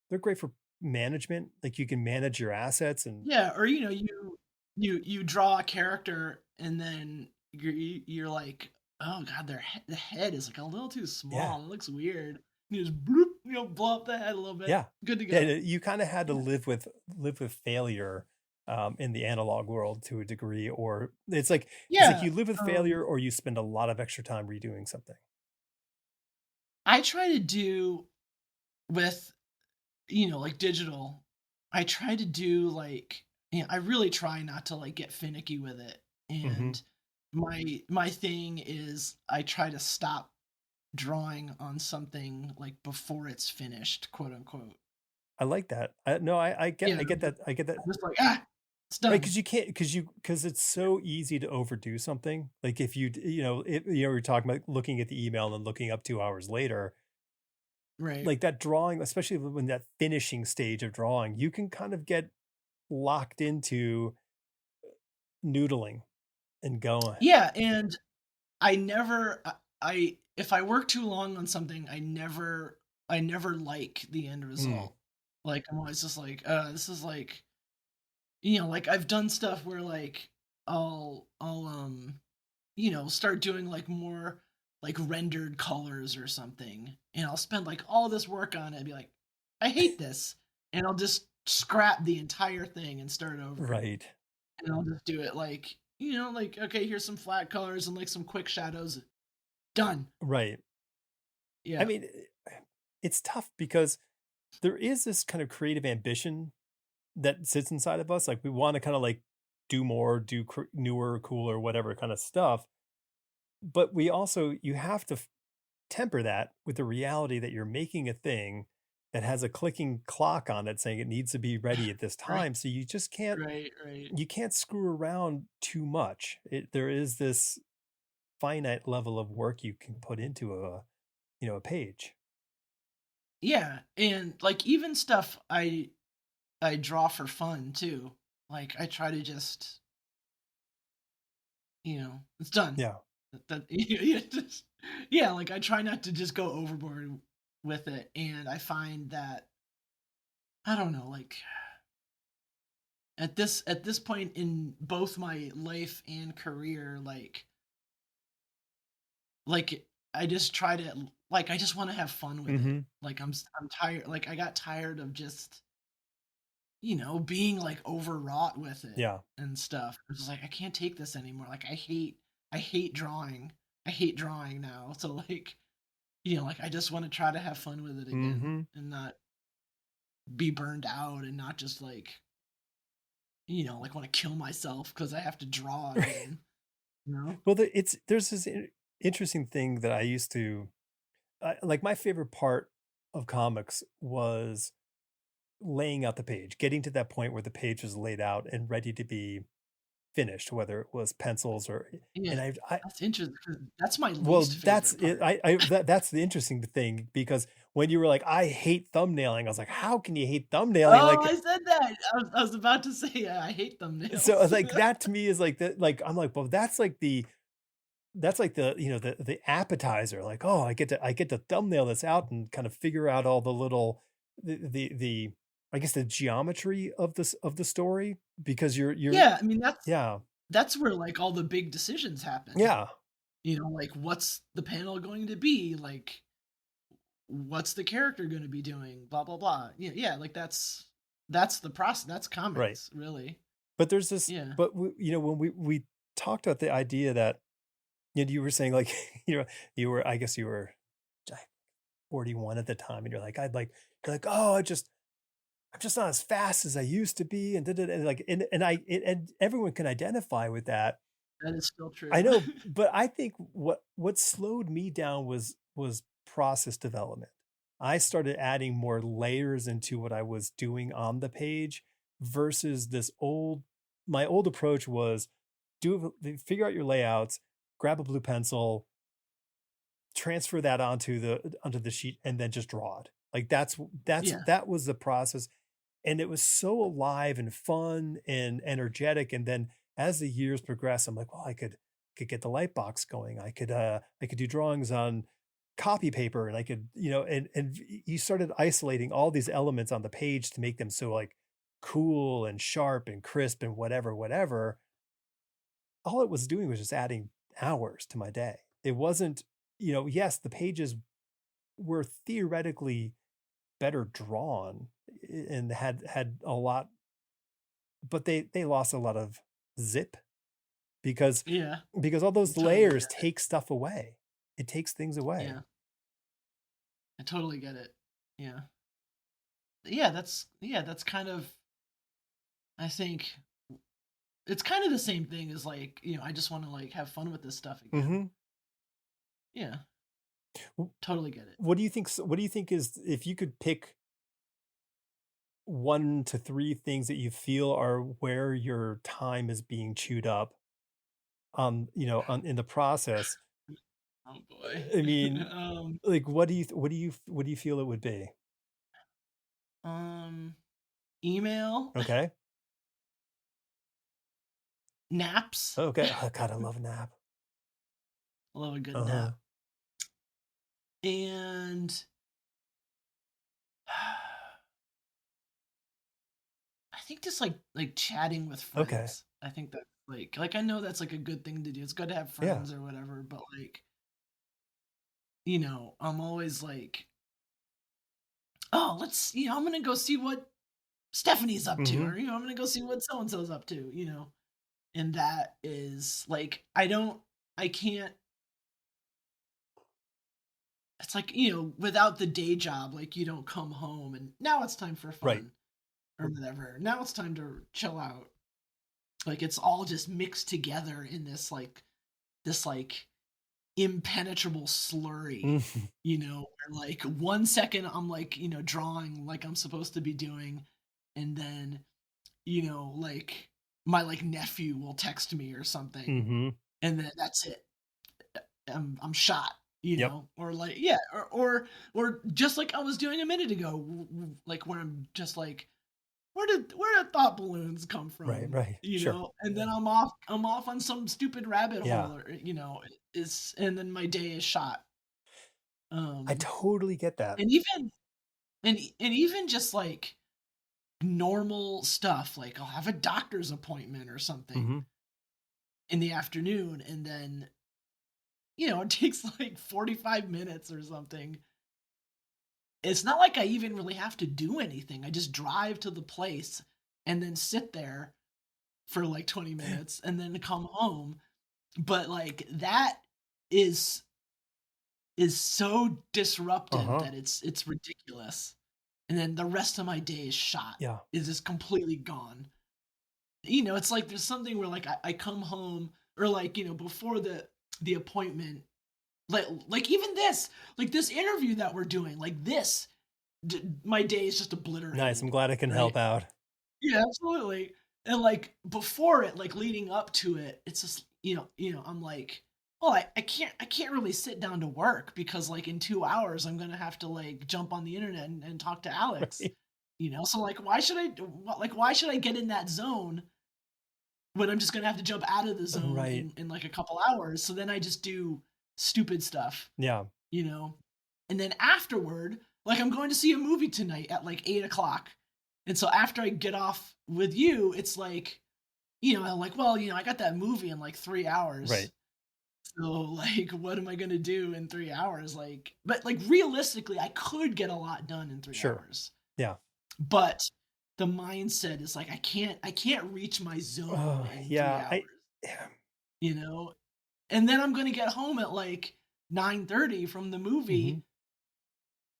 They're great for management. Like, you can manage your assets and Yeah, or you draw a character and then you're like, oh god, the head is like a little too small. It looks weird. You just bloop, blow up the head a little bit. yeah, Good to go. and you kind of had to Yeah. live with failure in the analog world to a degree, or it's like Yeah. you live with failure, or you spend a lot of extra time redoing something. I try to do with like digital. I try to do like I really try not to like get finicky with it. And my thing is I try to stop drawing on something like before it's finished, quote unquote. I like that. I get that. I get that. I'm just like, it's Right, done. because you can't, because it's so easy to overdo something. Like, if you're talking about looking at the email and then looking up 2 hours later, Right. like that drawing, especially when that finishing stage of drawing, you can kind of get locked into noodling and going. Yeah, and I never I if I work too long on something, I never like the end result. Like I'm always just like, this is like like I've done stuff where like I'll start doing like more like rendered colors or something, and I'll spend like all this work on it and be like, I hate this, and I'll just scrap the entire thing and start over. Right. And I'll just do it like like, okay, here's some flat colors and like some quick shadows. Done. Right. Yeah. I mean, it's tough because there is this kind of creative ambition that sits inside of us. Like, we want to kind of like do more, do newer, cooler, whatever kind of stuff. But you have to temper that with the reality that you're making a thing that has a clicking clock on it saying it needs to be ready at this Right. time. So you just can't, Right. you can't screw around too much. There is this finite level of work you can put into a page. Yeah, and like even stuff I draw for fun too. Like I try to just it's done. Yeah. Yeah, like I try not to just go overboard with it, and I find that I don't know, like at this point in both my life and career, like I just try to like I just want to have fun with it. Like I'm tired. Like I got tired of just being like overwrought with it Yeah. and stuff. It's just like I can't take this anymore. Like I hate drawing. I hate drawing now. So like like I just want to try to have fun with it again and not be burned out and not just like like want to kill myself because I have to draw again. Well, there's this interesting thing that I used to like. My favorite part of comics was laying out the page, getting to that point where the page was laid out and ready to be finished, whether it was pencils or. Yeah, And that's interesting 'cause that's my well, least that's favorite it. part. That's the interesting thing, because when you were like, I hate thumbnailing, I was like, how can you hate thumbnailing? Oh, Like, I said that. I was about to say, yeah, I hate so thumbnails. like that to me is like that. Like, I'm like, well, that's like the the appetizer. Like, oh, I get to thumbnail this out and kind of figure out all the little the I guess the geometry of the story, because you're Yeah, I mean yeah, that's where like all the big decisions happen. yeah, Like what's the panel going to be? Like what's the character going to be doing? Blah blah blah. Yeah, like that's the process. That's right. comics, really. But there's this, Yeah. but when we talked about the idea that you were saying, like, you were, I guess you were 41 at the time, and you're like, oh, I'm just not as fast as I used to be, and like, and everyone can identify with that. That is still true. I know, but I think what slowed me down was process development. I started adding more layers into what I was doing on the page versus my old approach was figure out your layouts, grab a blue pencil, transfer that onto the sheet, and then just draw it. Like Yeah. that was the process. And it was so alive and fun and energetic. And then as the years progressed, I'm like, well, I could get the light box going. I could do drawings on copy paper, and I could, and you started isolating all these elements on the page to make them so like cool and sharp and crisp and whatever. All it was doing was just adding hours to my day. It wasn't, yes, the pages were theoretically better drawn and had a lot, but they lost a lot of zip because Yeah. all those Totally layers get it. take stuff away. It takes things away. Yeah. I totally get it. Yeah. Yeah, that's kind of, I think it's kind of the same thing as like, I just want to like have fun with this stuff again. Mm-hmm. Yeah. Totally get it. What do you think is, if you could pick 1 to 3 things that you feel are where your time is being chewed up in the process? Oh boy. I mean, like, what do you feel it would be? Email, Okay. naps. Okay. Oh, God, I love a nap. I love a good nap. And I think just like chatting with friends. Okay. I think that like I know that's like a good thing to do. It's good to have friends or whatever, but like, I'm always like, oh, I'm gonna go see what Stephanie's up to, or I'm gonna go see what so and so's up to, and that is like I can't. It's like, without the day job, like you don't come home and now it's time for fun or whatever. Now it's time to chill out. Like it's all just mixed together in this impenetrable slurry, where like 1 second I'm like, drawing like I'm supposed to be doing, and then, like my like nephew will text me or something, and then that's it. I'm shot, or like, yeah, or just like I was doing a minute ago, like where I'm just like, where did thought balloons come from? Right. Sure. And then I'm off on some stupid rabbit hole, or and then my day is shot. I totally get that. And even just like normal stuff, like I'll have a doctor's appointment or something in the afternoon, and then it takes like 45 minutes or something. It's not like I even really have to do anything. I just drive to the place and then sit there for like 20 minutes and then come home. But like that is so disruptive that it's ridiculous. And then the rest of my day is shot. Yeah. Is just completely gone. It's like there's something where like I come home, or like, before the appointment, like even this interview that we're doing, like this, my day is just obliterated. Nice. I'm glad I can help out. Yeah, absolutely. And like before it, like leading up to it, it's just, I'm like, oh, I can't really sit down to work because like in 2 hours I'm gonna have to like jump on the internet and talk to Alex. Right. So like why should I get in that zone when I'm just gonna have to jump out of the zone in like a couple hours? So then I just do stupid stuff. Yeah. And then afterward, like I'm going to see a movie tonight at like 8:00. And so after I get off with you, it's like, I'm like, well, I got that movie in like 3 hours. Right. So like, what am I going to do in 3 hours? Like, but like realistically, I could get a lot done in 3 hours. Yeah. But the mindset is like, I can't reach my zone in 3 hours. And then I'm going to get home at like 9:30 from the movie.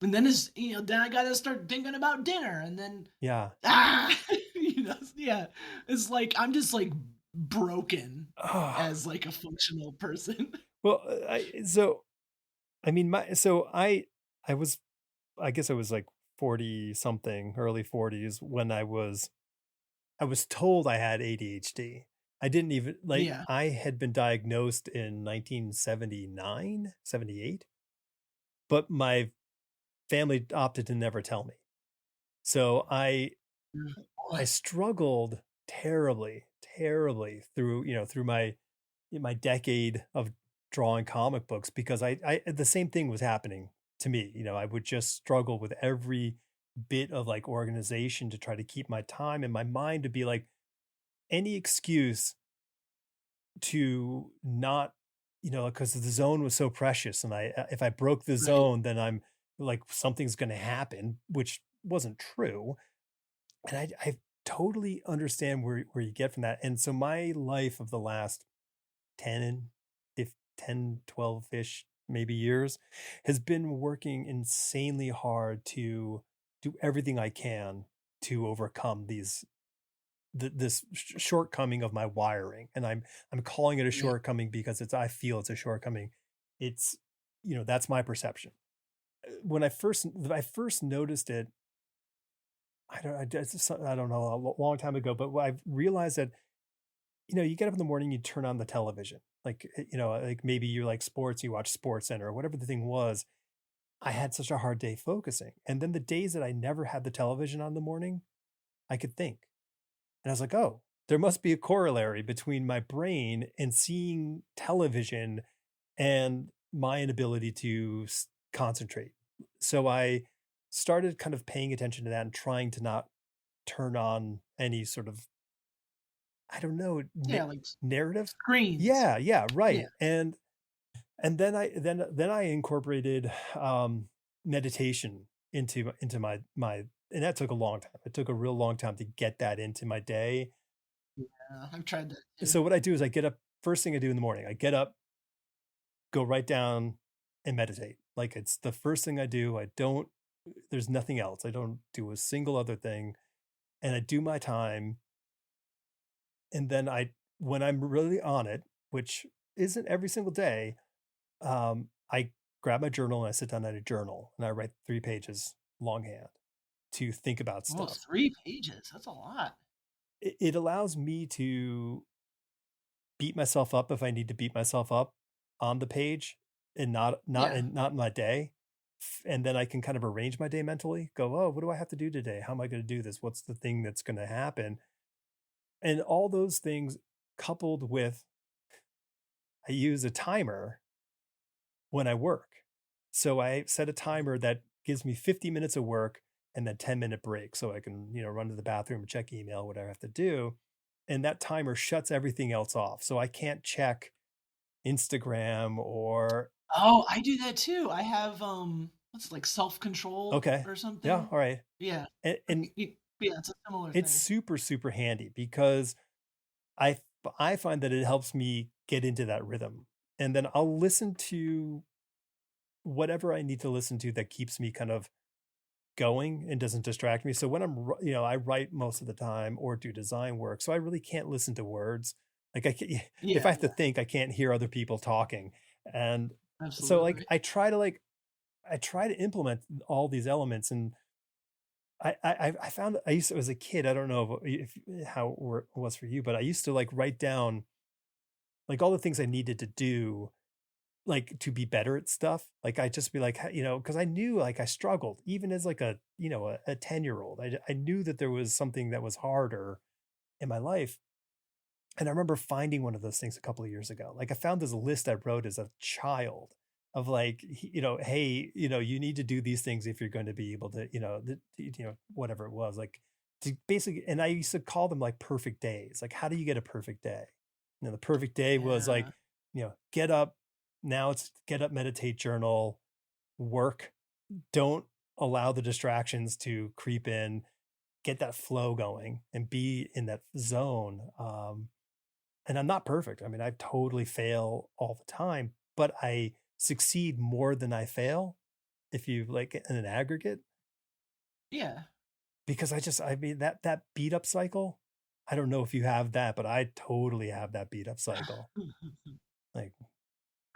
And then then I got to start thinking about dinner, and then it's like I'm just like broken Oh, as like a functional person. well, I mean, I was, I guess I was like 40 something, early 40s when I was told I had ADHD. I didn't even like, Yeah. I had been diagnosed in 1979, 78, but my family opted to never tell me. So Mm. I Boy. struggled terribly, terribly through, through my decade of drawing comic books because I the same thing was happening to me. I would just struggle with every bit of like organization to try to keep my time and my mind to be like any excuse to not, because the zone was so precious and if I broke the Right. zone, then I'm like something's going to happen, which wasn't true. And I totally understand where you get from that. And so my life of the last 10, if 10, 12-ish maybe years has been working insanely hard to do everything I can to overcome this shortcoming of my wiring. And I'm calling it a Yeah. shortcoming because I feel it's a shortcoming. It's, that's my perception. When I first noticed it, I don't know, a long time ago, but I realized that, you get up in the morning, you turn on the television, like, like maybe you like sports, you watch Sports Center or whatever the thing was. I had such a hard day focusing. And then the days that I never had the television on in the morning, I could think. And I was like, oh, there must be a corollary between my brain and seeing television and my inability to concentrate. So I started kind of paying attention to that and trying to not turn on any sort of, I don't know, Yeah, like narrative. screens. Yeah, yeah, Yeah. right. And then I incorporated meditation into my and that took a long time. It took a real long time to get that into my day. Yeah, I've tried that too. So what I do is I get up, first thing I do in the morning. I get up, go right down and meditate. Like it's the first thing I do. I don't There's nothing else. I don't do a single other thing, and I do my time. And then when I'm really on it, which isn't every single day, I grab my journal and I sit down at a journal and I write 3 pages longhand to think about Oh, stuff. 3 pages. That's a lot. It allows me to beat myself up if I need to beat myself up on the page and Yeah. not in my day. And then I can kind of arrange my day mentally, go, oh, what do I have to do today? How am I going to do this? What's the thing that's going to happen? And all those things coupled with, I use a timer when I work. So I set a timer that gives me 50 minutes of work and then 10-minute break so I can, run to the bathroom, check email, whatever I have to do. And that timer shuts everything else off. So I can't check Instagram or Oh, I do that too. I have what's it, like self-control okay. or Yeah, something? all right. Yeah. And Yeah, it's a similar it's thing. super, super handy because I I find that it helps me get into that rhythm. And then I'll listen to whatever I need to listen to that keeps me kind of going and doesn't distract me. So when I write most of the time or do design work, so I really can't listen to words. Like if I Yeah, have to think, I can't hear other people talking. And so like absolutely. I try to implement all these elements. And I found I used to, as a kid, I don't know if how it was for you, but I used to like write down like all the things I needed to do like to be better at stuff. Like I just be like, because I knew like I struggled even as like a 10-year-old. I knew that there was something that was harder in my life. And I remember finding one of those things a couple of years ago. Like I found this list I wrote as a child of like, hey, you need to do these things if you're going to be able to, whatever it was, like to basically, and I used to call them like perfect days. Like, how do you get a perfect day? The perfect day was like, Yeah. get up. Now it's get up, meditate, journal, work. Don't allow the distractions to creep in, get that flow going and be in that zone. And I'm not perfect. I mean, I totally fail all the time, but I succeed more than I fail if you like in an aggregate Yeah. because I mean that beat up cycle. I don't know if you have that, but I totally have that beat up cycle. Like,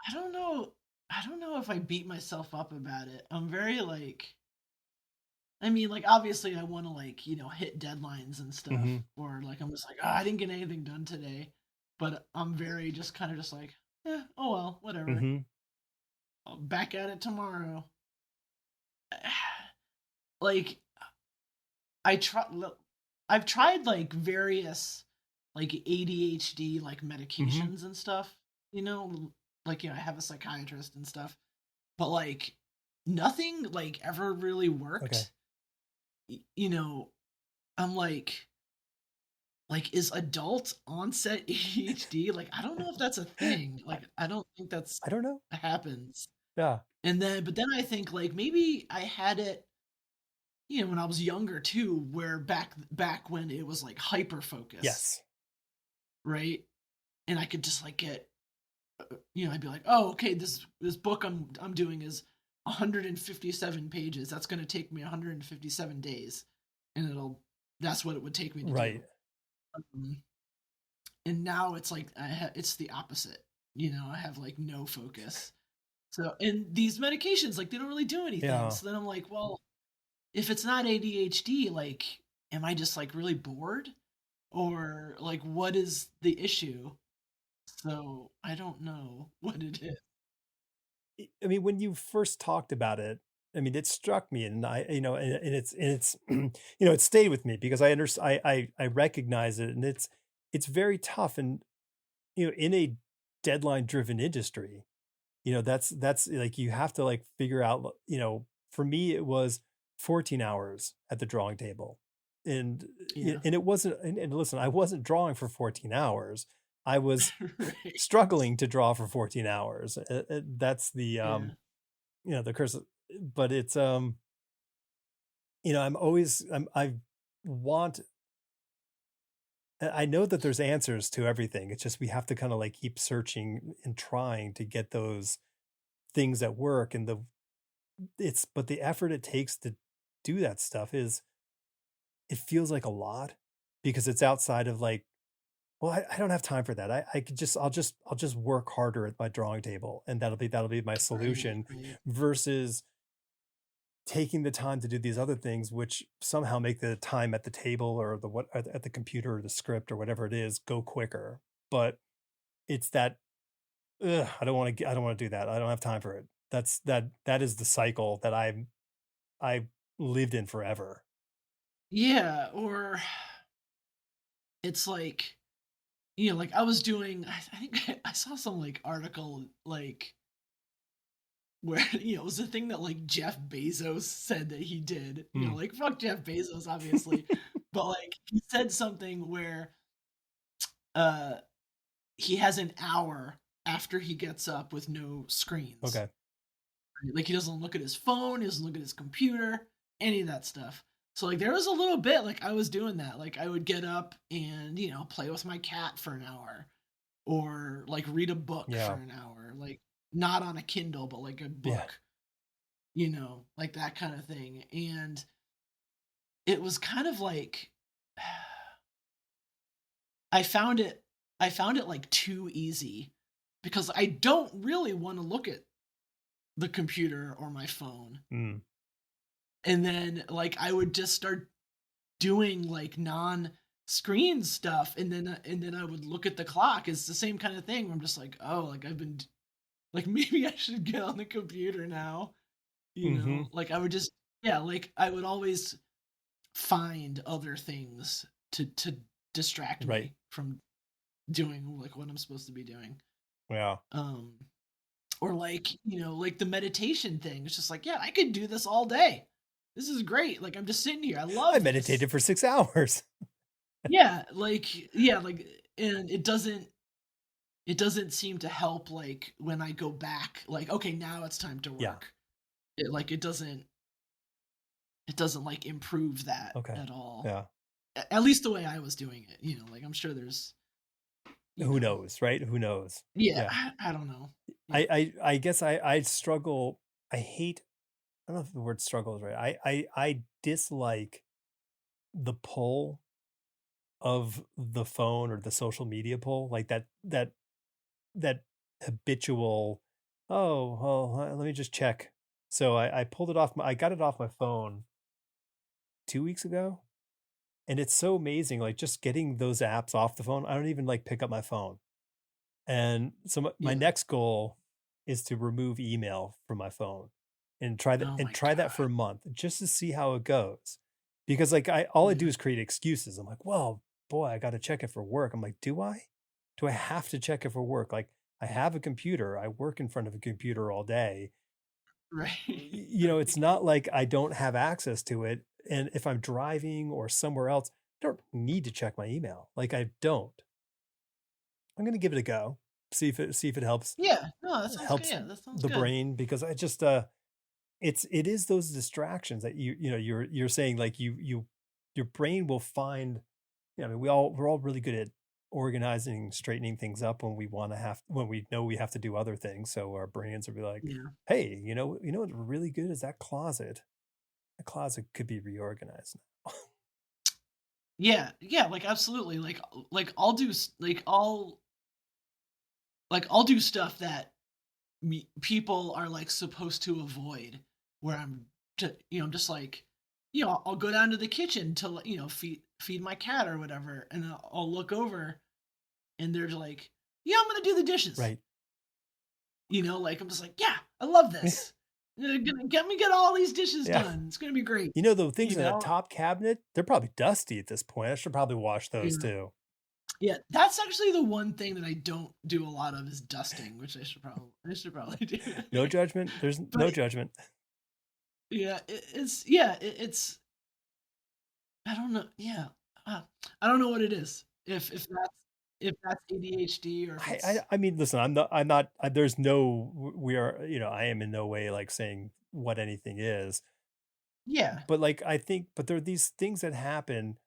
I don't know. I don't know if I beat myself up about it. I'm very like, I mean, like obviously I want to like, hit deadlines and stuff, mhm, or like I'm just like, oh, I didn't get anything done today, but I'm very just kind of just like, oh well, whatever. mhm, I'll back at it tomorrow. Like I try, I've tried like various like ADHD like mhm. medications and stuff, like I have a psychiatrist and stuff, but like nothing like ever really Okay. worked. You know, I'm like is adult onset ADHD, like I don't know if that's a thing. I, Like I don't think that's I don't know. happens. Yeah. And then but then I think like maybe I had it, when I was younger too, where back when it was like hyper focus, Yes. right? And I could just like get, I'd be like, oh, okay, this book I'm doing is 157 pages. That's going to take me 157 days, and that's what it would take me to do. Right. Um, and now it's like it's the opposite. I have like no focus. So and these medications like they don't really do anything. Yeah. So then I'm like, well, if it's not ADHD, like, am I just like really bored, or like what is the issue? So I don't know what it is. I mean, when you first talked about it, I mean, it struck me, and and it's, it stayed with me because I recognize it, and it's very tough, and in a deadline driven industry, that's like you have to like figure out, for me it was 14 hours at the drawing table, and Yeah. and it wasn't, and listen, I wasn't drawing for 14 hours. I was Right. struggling to draw for 14 hours. That's the Yeah. the curse, but it's I want, I know that there's answers to everything. It's just we have to kind of like keep searching and trying to get those things that work, and but the effort it takes to do that stuff is, it feels like a lot because it's outside of like, well, I don't have time for that. I could just, I'll just work harder at my drawing table, and that'll be my Right. solution, Right. versus taking the time to do these other things, which somehow make the time at the table or the what at the computer or the script or whatever it is go quicker. But it's that, ugh, I don't want to do that. I don't have time for it. That is the cycle that I lived in forever. Yeah. Or it's like, like I was doing, I think I saw some like article like where, it was a thing that like Jeff Bezos said that he did, Hmm. like fuck Jeff Bezos, obviously. But like he said something where uh he has an hour after he gets up with no screens. Okay. Like he doesn't look at his phone, he doesn't look at his computer, any of that stuff. So like there was a little bit like I was doing that. Like I would get up and, play with my cat for an hour, or like read a book for Yeah. an hour, like not on a Kindle but like a Yeah. book, like that kind of thing. And it was kind of like I found it like too easy, because I don't really want to look at the computer or my phone. Mm. And then like I would just start doing like non screen stuff, and then I would look at the clock. It's the same kind of thing where I'm just like, oh, like I've been like maybe I should get on the computer now, Hmm. like I would just, yeah, like I would always find other things to distract Right. me from doing like what I'm supposed to be doing. Yeah. um or like, like the meditation thing. It's just like, yeah, I could do this all day. This is great. Like I'm just sitting here. I I love this. meditated for 6 hours. Yeah, and it doesn't seem to help like when I go back, like, okay, now it's time to Yeah. work. It doesn't like improve that Okay. at all. Yeah. At least the way I was doing it, like I'm sure there's, you Who know, knows, right? Who knows? yeah, Yeah. I don't know. Yeah. I guess I struggle. I hate, I don't know if the word struggle is right. I dislike the pull of the phone or the social media pull, like that habitual, oh, well, let me just check. So I pulled it off. I got it off my phone 2 weeks ago, and it's so amazing. Like just getting those apps off the phone. I don't even like pick up my phone. And so my Yeah. next goal is to remove email from my phone and try that Oh and my try that god. for a month just to see how it goes. Because like all I do Yeah. is create excuses. I'm like, well, boy, I got to check it for work. I'm like, do I? Do I have to check it for work? Like I have a computer. I work in front of a computer all day. Right. It's Right. not like I don't have access to it. And if I'm driving or somewhere else, I don't need to check my email. Like I don't. I'm going to give it a go. See if it helps Yeah. No, that sounds good. helps Yeah, that sounds the good. brain, because I just it is those distractions that you're saying, like your brain will find. I mean, we're all really good at organizing, straightening things up when when we know we have to do other things. So our brains will be like, Yeah. hey, what's really good is that closet. The closet could be reorganized now. Yeah. Yeah, like absolutely. Like I'll do I'll do stuff that people are like supposed to avoid where I'm just like I'll go down to the kitchen to feed my cat or whatever, and then I'll look over and there's like, yeah, I'm gonna do the dishes. Right. Like I'm just like, yeah, I love this. You're gonna get all these dishes Yeah. done. It's gonna be great. The things You in that know? top cabinet, they're probably dusty at this point. I should probably wash those Yeah. too. Yeah, that's actually the one thing that I don't do a lot of is dusting, which I should probably do. No judgment. There's But no judgment. yeah, it's I don't know. Yeah, uh, I don't know what it is. If that's ADHD or if it's I mean, listen, I'm not, there's no, we are, I am in no way like saying what anything is, yeah, but like, but there are these things that happen,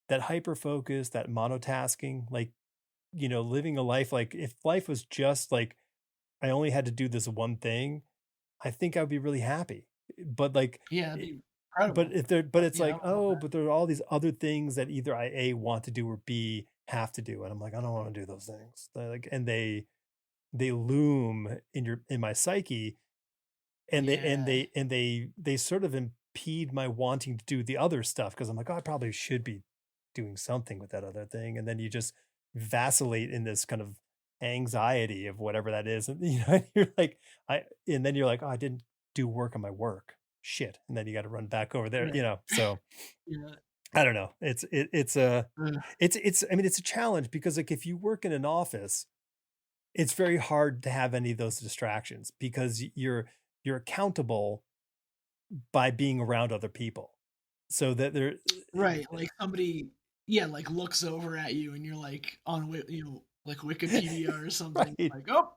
that hyper focus, that monotasking, like, living a life, like if life was just like, I only had to do this one thing, I think I'd be really happy. But like, yeah, it'd it- be incredible. but it's Yeah, I like, would love oh, that. but there are all these other things that either I A want to do or B have to do. And I'm like, I don't want to do those things. They're like, and they loom in my psyche, and Yeah, they sort of impede my wanting to do the other stuff, because I'm like, oh, I probably should be doing something with that other thing. And then you just vacillate in this kind of anxiety of whatever that is. And you're like, and then you're like, oh, I didn't do work on my work. Shit. And then you got to run back over there, right. so Yeah. I don't know. It's a Ugh. I mean, it's a challenge, because like if you work in an office, it's very hard to have any of those distractions, because you're accountable by being around other people. So that there Right, like somebody, yeah, like looks over at you and you're like on like Wikipedia or something. right. Like, oh,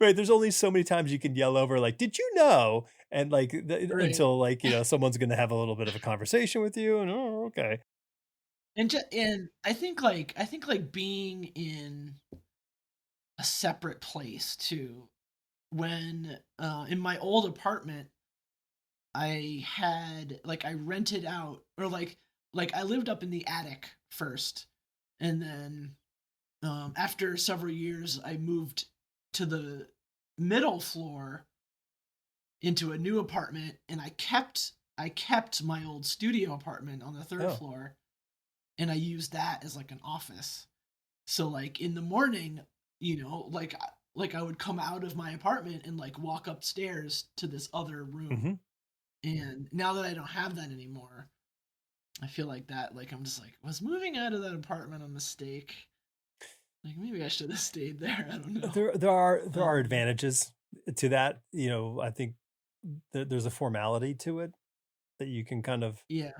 Right. There's only so many times you can yell over, like, did you know? And like right. until like, someone's gonna have a little bit of a conversation with you, and oh, okay. And I think like being in a separate place too. When in my old apartment, I rented out, or like I lived up in the attic first, and then after several years I moved to the middle floor into a new apartment, and I kept my old studio apartment on the third Oh. floor, and I used that as like an office. So like in the morning, like I would come out of my apartment and like walk upstairs to this other room. Hmm. And now that I don't have that anymore, I feel like that, like I'm just like, was moving out of that apartment a mistake? Like maybe I should have stayed there. I don't know. There are Um advantages to that. I think there's a formality to it that you can kind of, yeah.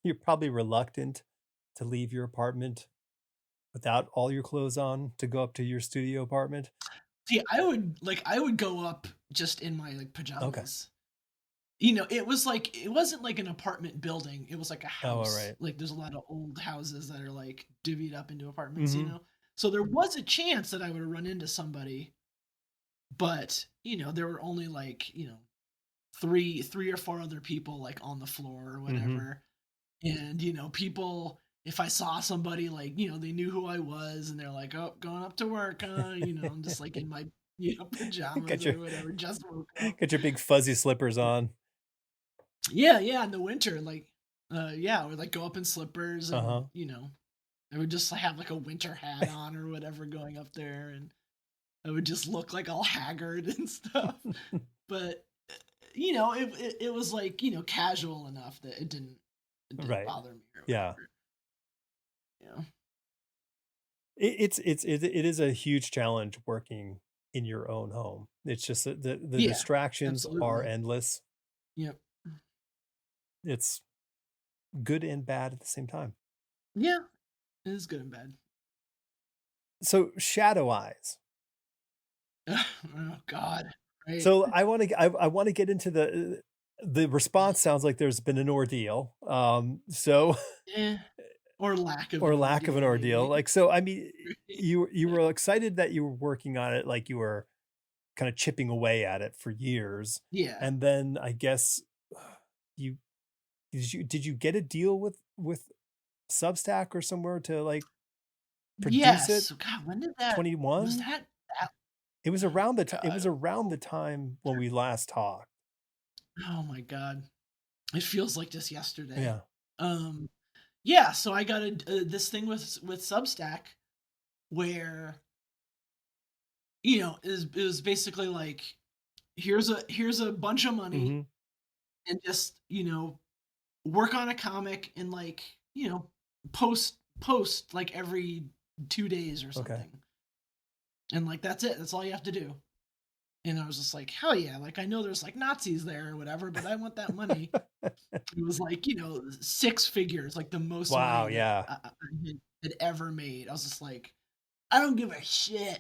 you're probably reluctant to leave your apartment without all your clothes on to go up to your studio apartment. See, I would go up just in my like Okay. pajamas. It wasn't like an apartment building. It was like a Oh, all house. right. Like there's a lot of old houses that are like divvied up into apartments. Hmm. So there was a chance that I would run into somebody, but there were only like, three or four other people like on the floor or Hmm. whatever. And people if I saw somebody like, they knew who I was and they're like, oh, going up to work, huh? I'm just like in my, pajamas Got your or whatever, just woke up. got your big fuzzy slippers on. Yeah, yeah, in the winter, like, yeah, I would like go up in slippers and, Uh-huh. I would just have like a winter hat on or whatever going up there, and I would just look like all haggard and stuff. But it was like casual enough that it didn't Right. bother me or Yeah. whatever. Yeah. It is a huge challenge working in your own home. It's just that the Yeah, distractions are absolutely. endless. Yep. It's good and bad at the same time. Yeah, it is good and bad. So shadow eyes. Oh God. Right. So I want to get into the response. Sounds like there's been an ordeal. So Eh, or lack of or an lack of an ordeal, ordeal. maybe. Like so, I mean, you were excited that you were working on it, like you were kind of chipping away at it for years, Yeah. and then I guess you did you get a deal with Substack or somewhere to like produce it? Yes. God, when did that was 21? that It was oh around the time. It God. was around the time when we last talked. Oh my God. It feels like just yesterday. Yeah. Um yeah, so I got this thing with Substack where it was basically like here's a bunch of money Mm-hmm. and just work on a comic and like post like every 2 days or Okay. something, and like that's all you have to do. And I was just like, hell yeah, like I know there's like Nazis there or whatever, but I want that money. It was like 6 figures, like the most Wow. money that Yeah. I had ever made. I was just like, I don't give a shit.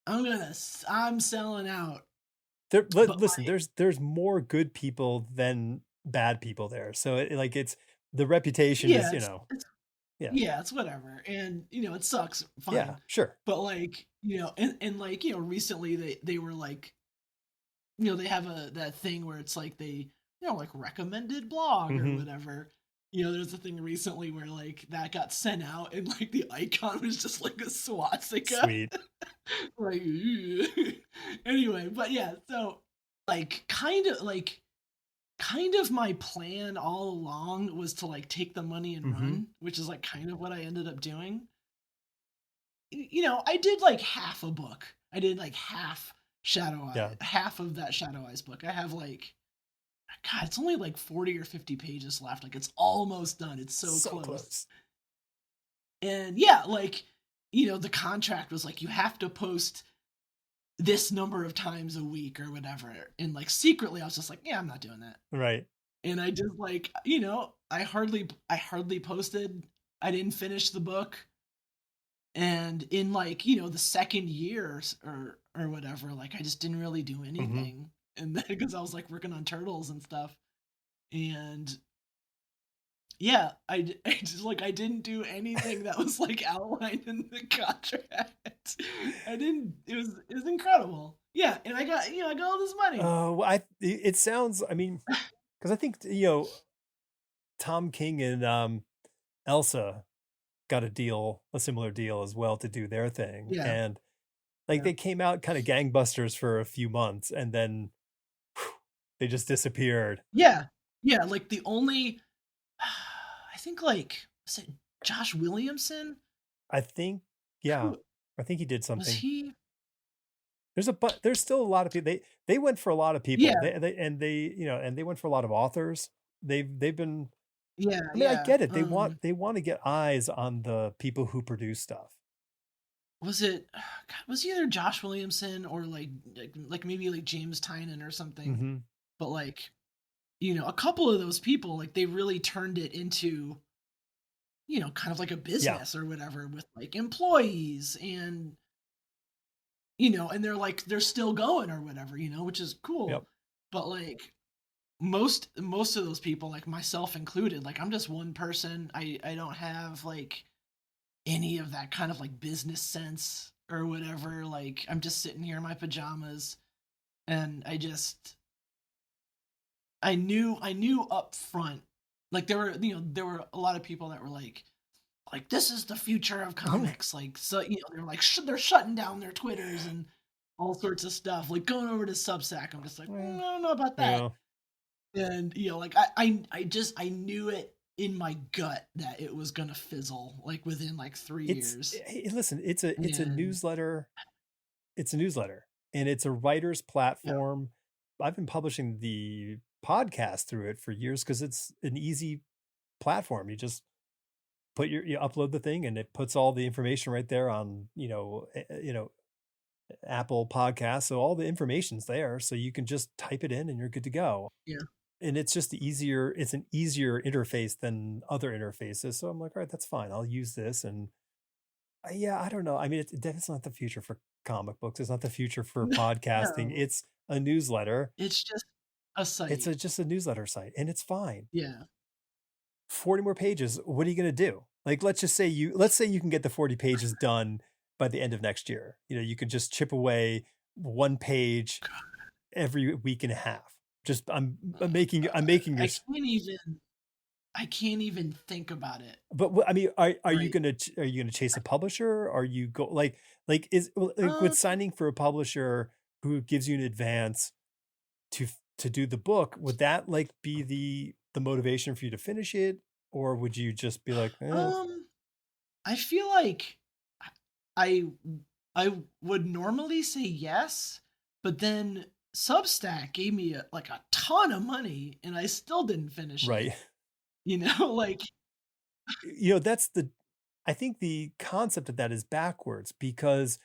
I'm selling out. But Listen, there's more good people than bad people there. So like it's the reputation is, yeah, it's yeah. yeah, it's whatever. And it sucks, Yeah, fine. sure. But like, and like, recently they were like, they have that thing where it's like they, like recommended blog or Mm-hmm. whatever. There's a thing recently where like that got sent out and like the icon was just like a swastika. Sweet. Like anyway, but yeah, so like kind of my plan all along was to like take the money and Mm-hmm. run, which is like kind of what I ended up doing. I did like half a book. I did like Yeah. half of that Shadow Eyes book. I have like, God, it's only like 40 or 50 pages left. Like it's almost done. It's so So close. close. And yeah, like, the contract was like you have to post this number of times a week or whatever. And like secretly I was just like, yeah, I'm not doing that. Right. And I just like, I hardly posted. I didn't finish the book. And in like, the second year or whatever, like I just didn't really do Mm-hmm. anything. And then because I was like working on turtles and stuff. And yeah, I just like I didn't do anything that was like outlined in the contract. I didn't. It was incredible. Yeah, and I got all this money. Oh, it sounds, I mean, because I think, Tom King and Elsa got a similar deal as well to do their thing. Yeah, And like yeah, they came out kind of gangbusters for a few months and then whew, they just disappeared. yeah, yeah. Like the only, I think like was it Josh Williamson? I think, yeah, Who I think he did was something. he? There's still a lot of people. They went for a lot of people. Yeah, And they went for a lot of authors. They've been, yeah, I mean, I yeah. get it. They want to get eyes on the people who produce stuff. Was it? God, was either Josh Williamson or like maybe like James Tynan or something? Mm-hmm. But like a couple of those people, like they really turned it into kind of like a Yeah. business or whatever with like employees and and they're still going or whatever, which is Yep. cool. But like most of those people, like myself included, like I'm just one person. I don't have like any of that kind of like business sense or whatever. Like I'm just sitting here in my pajamas and I knew up front Like there were a lot of people that were like this is the future of comics. Like, so they're like they're shutting down their Twitters and all sorts of stuff. Like going over to Substack, I'm just like, I don't know about that. Yeah. And like I knew it in my gut that it was gonna fizzle like within like 3 years. Listen, it's a And newsletter. It's a newsletter, and it's a writer's platform. I've been publishing the podcast through it for years because it's an easy platform. You just you upload the thing, and it puts all the information right there on Apple Podcasts. So all the information's there, so you can just type it in, and you're good to go. yeah. And it's just it's an easier interface than other interfaces. So I'm like, all right, that's fine. I'll use this. And yeah, I don't know. I mean, it's not the future for comic books. It's not the future for podcasting. No, It's a newsletter. it's just a site. It's just a newsletter site, and it's fine. Yeah. 40 more pages. What are you going to do? Like, let's say you can get the 40 pages done by the end of next year. You can just chip away one page every week and a half. Just I'm making your. I can't even think about it. But I mean, are you gonna chase a publisher? Are you with signing for a publisher who gives you an advance to do the book? Would that like be the motivation for you to finish it, or would you just be like, I feel like I would normally say yes, but then Substack gave me a ton of money, and I still didn't finish right? it. Like I think the concept of that is backwards, because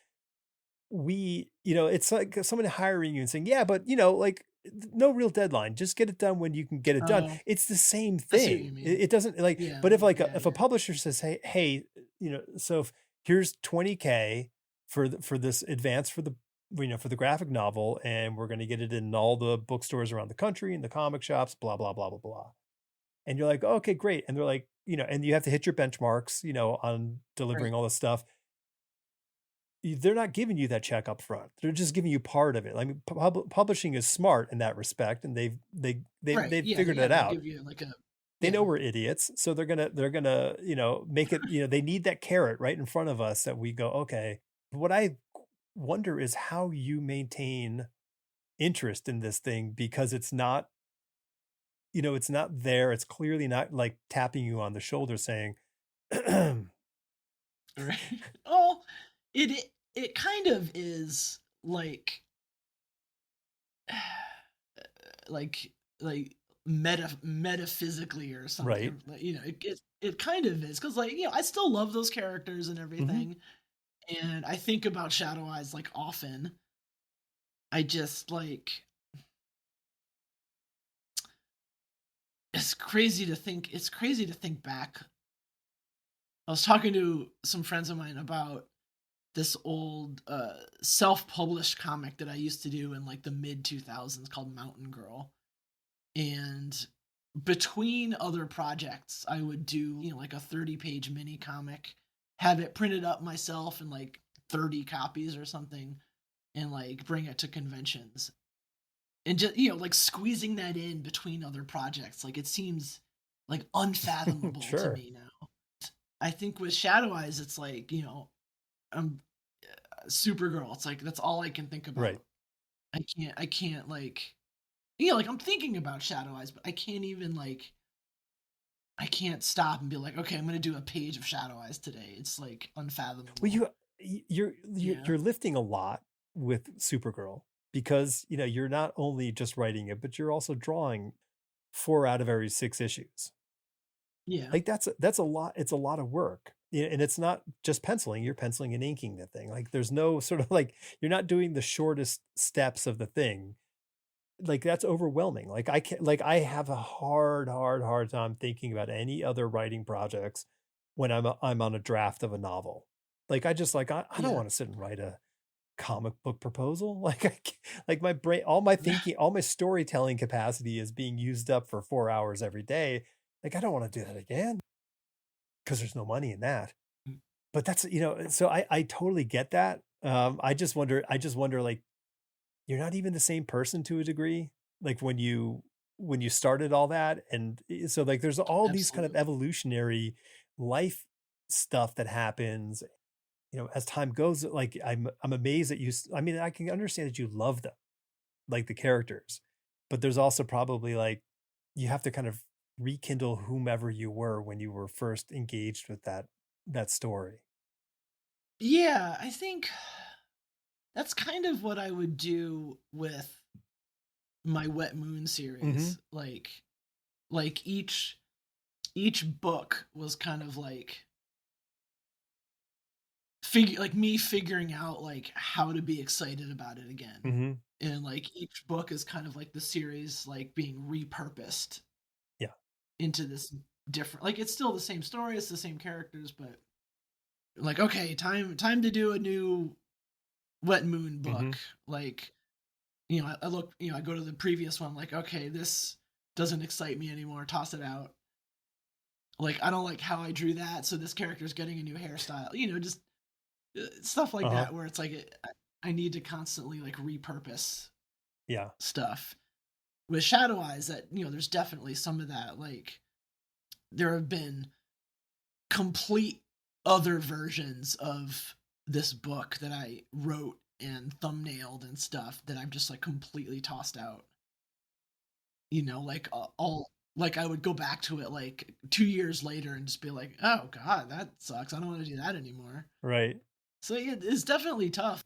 it's like someone hiring you and saying, yeah, but like no real deadline, just get it done when you can get it done. It's the same I see what thing. you mean. It doesn't like, Yeah, but if yeah. a publisher says, hey, so here's $20,000 for this advance for the for the graphic novel, and we're going to get it in all the bookstores around the country and the comic shops, blah blah blah blah blah. And you're like, oh, okay, great. And they're like, and you have to hit your benchmarks, on delivering all this stuff. They're not giving you that check up front. They're just giving you part of it. I mean, publishing is smart in that respect, and they've figured it out. Give you they know we're idiots, so they're gonna make it. They need that carrot right in front of us that we go, okay. What I wonder is how you maintain interest in this thing, because it's not it's not there. It's clearly not like tapping you on the shoulder saying, right. Oh, it kind of is like metaphysically or something, right? It kind of is, because I still love those characters and everything, and I think about Shadow Eyes often. I just it's crazy to think back. I was talking to some friends of mine about this old self-published comic that I used to do in the mid 2000s called Mountain Girl. And between other projects, I would do, a 30-page mini comic, have it printed up myself in 30 copies or something, and bring it to conventions. And just, squeezing that in between other projects, it seems unfathomable to me now. I think with Shadow Eyes, it's I'm Supergirl. It's that's all I can think about. Right. I can't I'm thinking about Shadow Eyes, but I can't even I can't stop and be like, okay, I'm gonna do a page of Shadow Eyes today. It's unfathomable. Well, you're lifting a lot with Supergirl, because you're not only just writing it, but you're also drawing 4 out of every 6 issues. Yeah, that's a lot. It's a lot of work, and it's not just penciling. You're penciling and inking the thing. There's no sort of you're not doing the shortest steps of the thing. That's overwhelming. I can't, I have a hard time thinking about any other writing projects when I'm on a draft of a novel. I don't want to sit and write a comic book proposal. My brain, all my thinking, all my storytelling capacity is being used up for 4 hours every day. I don't want to do that again, because there's no money in that. But that's, so I totally get that. I just wonder, you're not even the same person to a degree. When you when you started all that, and so like there's all these kind of Absolutely. evolutionary life stuff that happens, as time goes. Like I'm amazed that I mean, I can understand that you love them, like the characters, but there's also probably like you have to kind of rekindle whomever you were when you were first engaged with that story. Yeah, I think that's kind of what I would do with my Wet Moon Hmm. series. Like each book was kind of like me figuring out like how to be excited about it again. Hmm. And like each book is kind of like the series like being repurposed Yeah. into this different, like it's still the same story, it's the same characters, but like okay, time to do a new Wet Moon Hmm. book. Like, I look, I go to the previous one, like, okay, this doesn't excite me anymore, toss it out. Like, I don't like how I drew that, so this character's getting a new hairstyle. Just stuff like Uh-huh. that where it's like I need to constantly like repurpose Yeah. stuff. With Shadow Eyes, that there's definitely some of that. Like, there have been complete other versions of this book that I wrote and thumbnailed and stuff that I've just like completely tossed out. Like all like I would go back to it like 2 years later and just be like, oh god, that sucks. I don't want to do that anymore. Right. So yeah, it's definitely tough.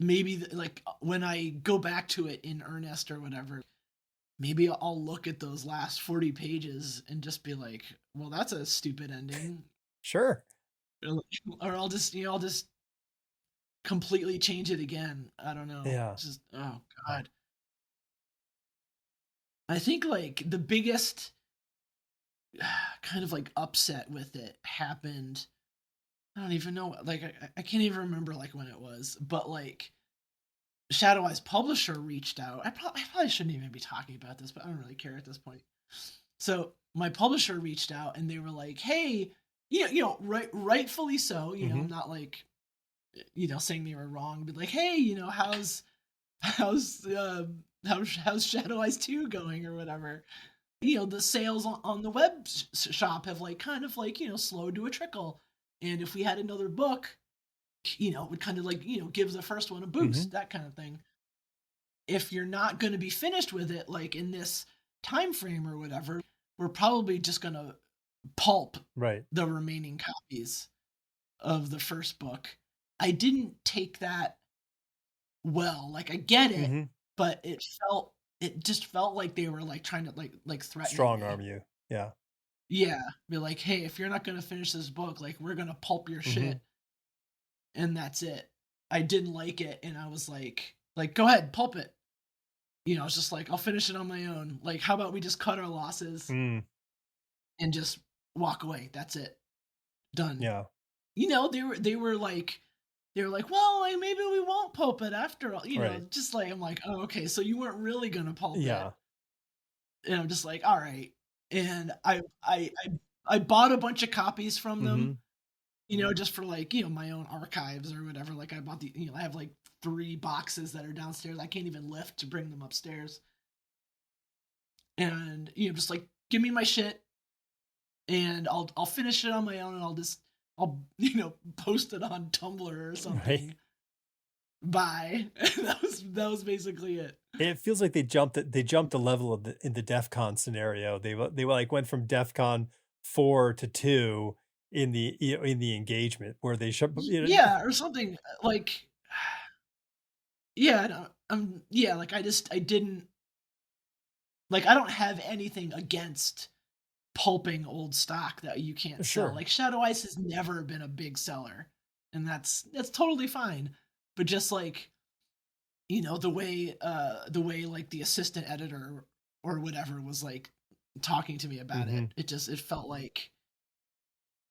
Maybe like when I go back to it in earnest or whatever, maybe I'll look at those last 40 pages and just be like, well, that's a stupid ending. Sure. Or I'll just completely change it again. I don't know. Yeah. Just oh god. I think like the biggest kind of like upset with it happened. I don't even know. Like I can't even remember like when it was, but like Shadow Eye's publisher reached out. I probably shouldn't even be talking about this, but I don't really care at this point. So my publisher reached out and they were like, "Hey, rightfully so. Hmm. I'm not like saying they were wrong, but like, hey, how's how's Shadow Eyes 2 going or whatever. The sales on the web shop have like kind of like slowed to a trickle, and if we had another book, it would kind of like give the first one a Hmm. boost, that kind of thing. If you're not going to be finished with it like in this time frame or whatever, we're probably just going to pulp Right. the remaining copies of the first book. I didn't take that well. Like I get it, Hmm. but it just felt like they were like trying to like threatening Strong arm me. you. Yeah. Yeah, be like, "Hey, if you're not gonna finish this book, like we're gonna pulp your Hmm. shit, and that's it." I didn't like it, and I was like, "Go ahead, pulp it." I was just like, "I'll finish it on my own." Like, how about we just cut our losses Mm. and just walk away? That's it, done. Yeah. They were like, "Well, like maybe we won't pulp it after all." Right. Just like I'm like, "Oh, okay, so you weren't really gonna pulp it." Yeah. And I'm just like, "All right." And I bought a bunch of copies from them, Hmm. just for like, my own archives or whatever. Like I bought I have like 3 boxes that are downstairs. I can't even lift to bring them upstairs. And just like give me my shit and I'll finish it on my own and I'll post it on Tumblr or Right. something. Bye. That was basically it. It feels like they jumped a level of in the DEF CON scenario. They like went from DEF CON 4 to 2 in the engagement where they shut. Yeah, or something like yeah, no, yeah, like I didn't like I don't have anything against pulping old stock that you can't sell. Sure. Like Shadow Ice has never been a big seller, and that's totally fine. But just like the way like the assistant editor or whatever was like talking to me about Hmm. it felt like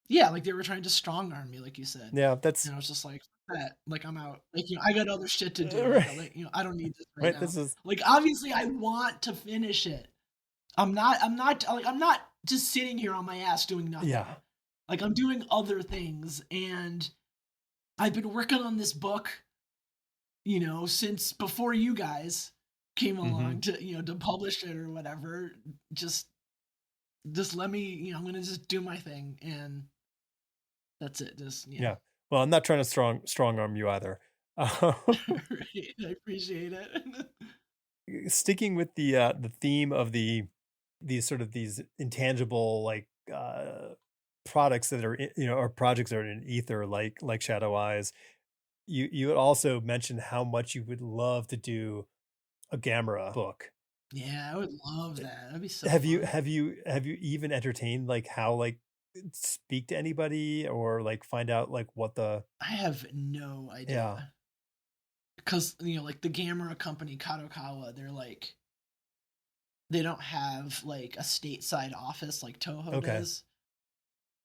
yeah, like they were trying to strong arm me, like you said. Yeah. That's And I was just like, "Fuck that, like I'm out. Like I got other shit to do. right. I don't need this right Right. now. This is Like obviously I want to finish it. I'm not just sitting here on my ass doing yeah. nothing. Like I'm doing other things and I've been working on this book, since before you guys. came Mm-hmm. along to publish it or whatever, just let me, I'm gonna just do my thing, and that's it. Just yeah. Yeah. Well, I'm not trying to strong arm you either. Right, I appreciate it. Sticking with the theme of these intangible products that are or projects that are in ether like Shadow Eyes. You had also mentioned how much you would love to do a Gamera book. Yeah, I would love that. That'd be so Have you fun. have you have you even entertained how speak to anybody or find out what the I have no yeah. idea because like the Gamera company Kadokawa, they're like they don't have like a stateside office like Toho Okay. does.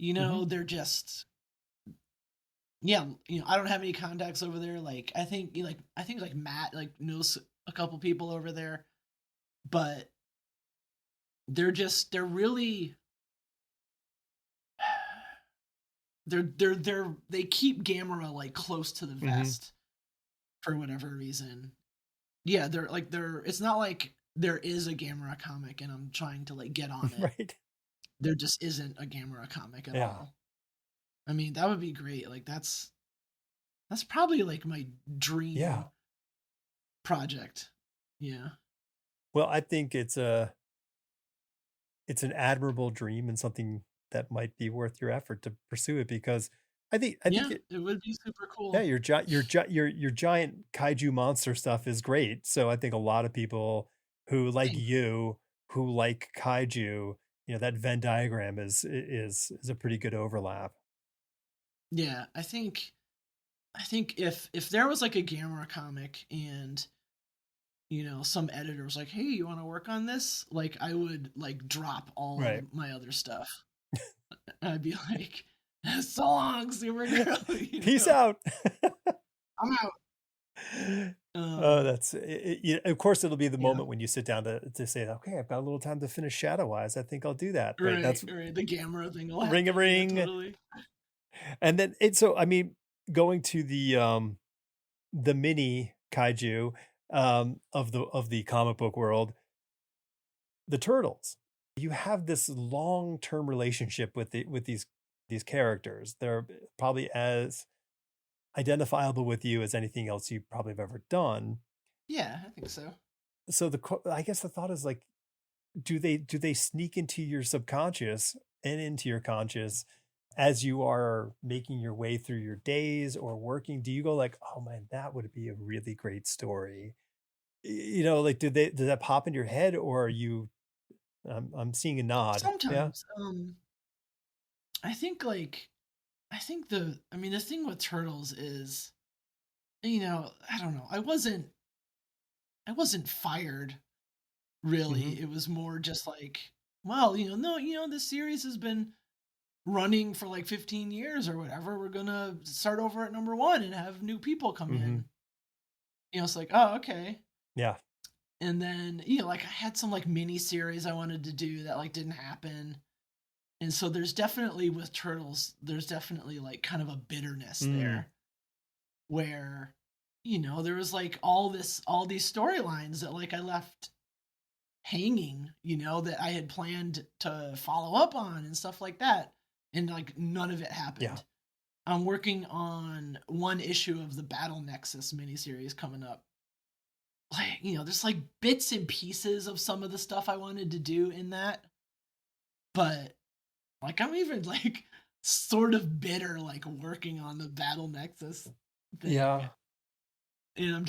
Hmm. They're just yeah. I don't have any contacts over there. Like I think like Matt like knows a couple people over there, but they're really they keep Gamera like close to the Hmm. vest for whatever reason. Yeah, they're it's not like there is a Gamera comic and I'm trying to like get on it. Right. There just isn't a Gamera comic at Yeah. all. I mean, that would be great. Like that's probably like my Yeah. dream project. Yeah. Well, I think it's an admirable dream and something that might be worth your effort to pursue it because I think Yeah, it would be super yeah, cool. your giant kaiju monster stuff is great. So I think a lot of people who like Thanks. you, who like kaiju, that Venn diagram is a pretty good overlap. Yeah, I think if there was like a Gamera comic and some editor was like, "Hey, you want to work on this?" Like I would like drop all Right. of my other stuff. I'd be like, "So long, Supergirl." Peace out. I'm out. Oh, Um, that's of course it'll be the yeah, moment when you sit down to say, okay, I've got a little time to finish Shadow Eyes. I think I'll do that. Right. right, That's right. The Gamera thing will ring a happen. Yeah, ring. totally. And then so I mean, going to the mini kaiju of the comic book world, the turtles. You have this long-term relationship with these characters. They're probably as identifiable with you as anything else you probably have ever done. Yeah, I think so. So I guess the thought is do they sneak into your subconscious and into your conscious as you are making your way through your days or working? Do you go oh man, that would be a really great story? Does that pop in your head, or are you I'm seeing a nod. Yeah. Sometimes, I think like I think I mean the thing with turtles is I don't know. I wasn't fired Hmm. really. It was more just like, well, no, this series has been running for like 15 years or whatever. We're gonna start over at number one and have new people come Hmm. in. It's like, oh, okay. Yeah. And then, like I had some like mini series I wanted to do that like didn't happen. And so there's definitely with turtles, there's definitely like kind of a bitterness Mm. there where, there was like all these storylines that like I left hanging, that I had planned to follow up on and stuff like that. And like none of it Yeah. happened. I'm working on one issue of the Battle Nexus miniseries coming up. Like, there's like bits and pieces of some of the stuff I wanted to do in that, but like I'm even like sort of bitter like working on the Battle Nexus thing. Yeah. And I'm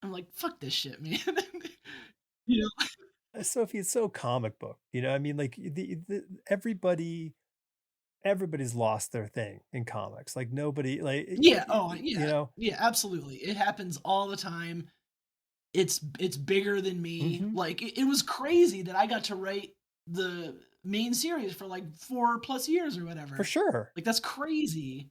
I'm like fuck this shit, man. you know? Sophie, it's so comic book. I mean, everybody's lost their thing in comics. Like nobody, Yeah, oh yeah. you know. Yeah, absolutely. It happens all the time. It's bigger than me. Hmm. Like it was crazy that I got to write the main series for like 4+ years or For whatever. sure. Like that's crazy.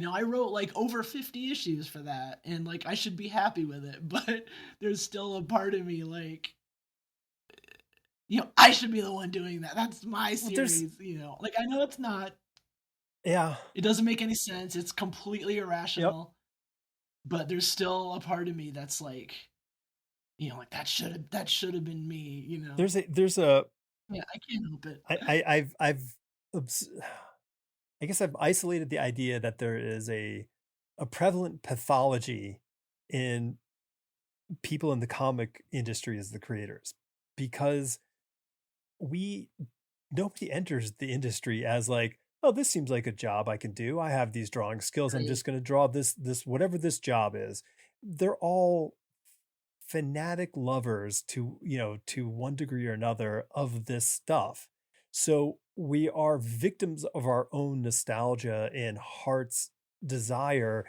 I wrote like over 50 issues for that and like I should be happy with it, but there's still a part of me like I should be the one doing that. That's my Well, there's series. Like I know it's not. yeah. It doesn't make any sense. It's completely Yep. irrational, but there's still a part of me that's like like that should have been me, There's a Yeah, I can't help it. I've obs- I guess I've isolated the idea that there is a prevalent pathology in people in the comic industry as the creators, because we nobody enters the industry as like, oh, this seems like a job I can do. I have these drawing skills. I'm Right. just going to draw this whatever this job is. They're all fanatic lovers to, to one degree or another of this stuff. So we are victims of our own nostalgia and heart's desire.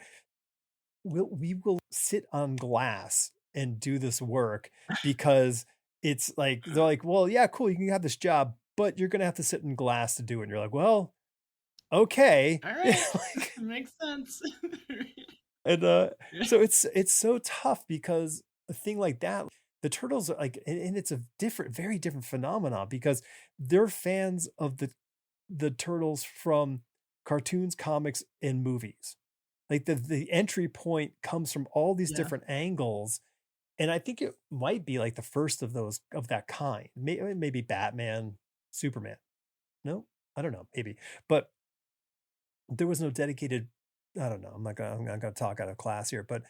We will sit on glass and do this work because it's like they're like, well, yeah, cool, you can have this job, but you're gonna have to sit in glass to do it. And you're like, well, okay. All right. Like, Makes sense. and Yeah. so it's so tough because a thing like that, the turtles are like, and it's a very different phenomenon because they're fans of the turtles from cartoons, comics, and movies. Like the entry point comes from all these Yeah. different angles. And I think it might be like the first of those of that kind. Maybe Batman, Superman. No, I don't know. Maybe, but there was no dedicated. I don't know. I'm not gonna talk out of class here, but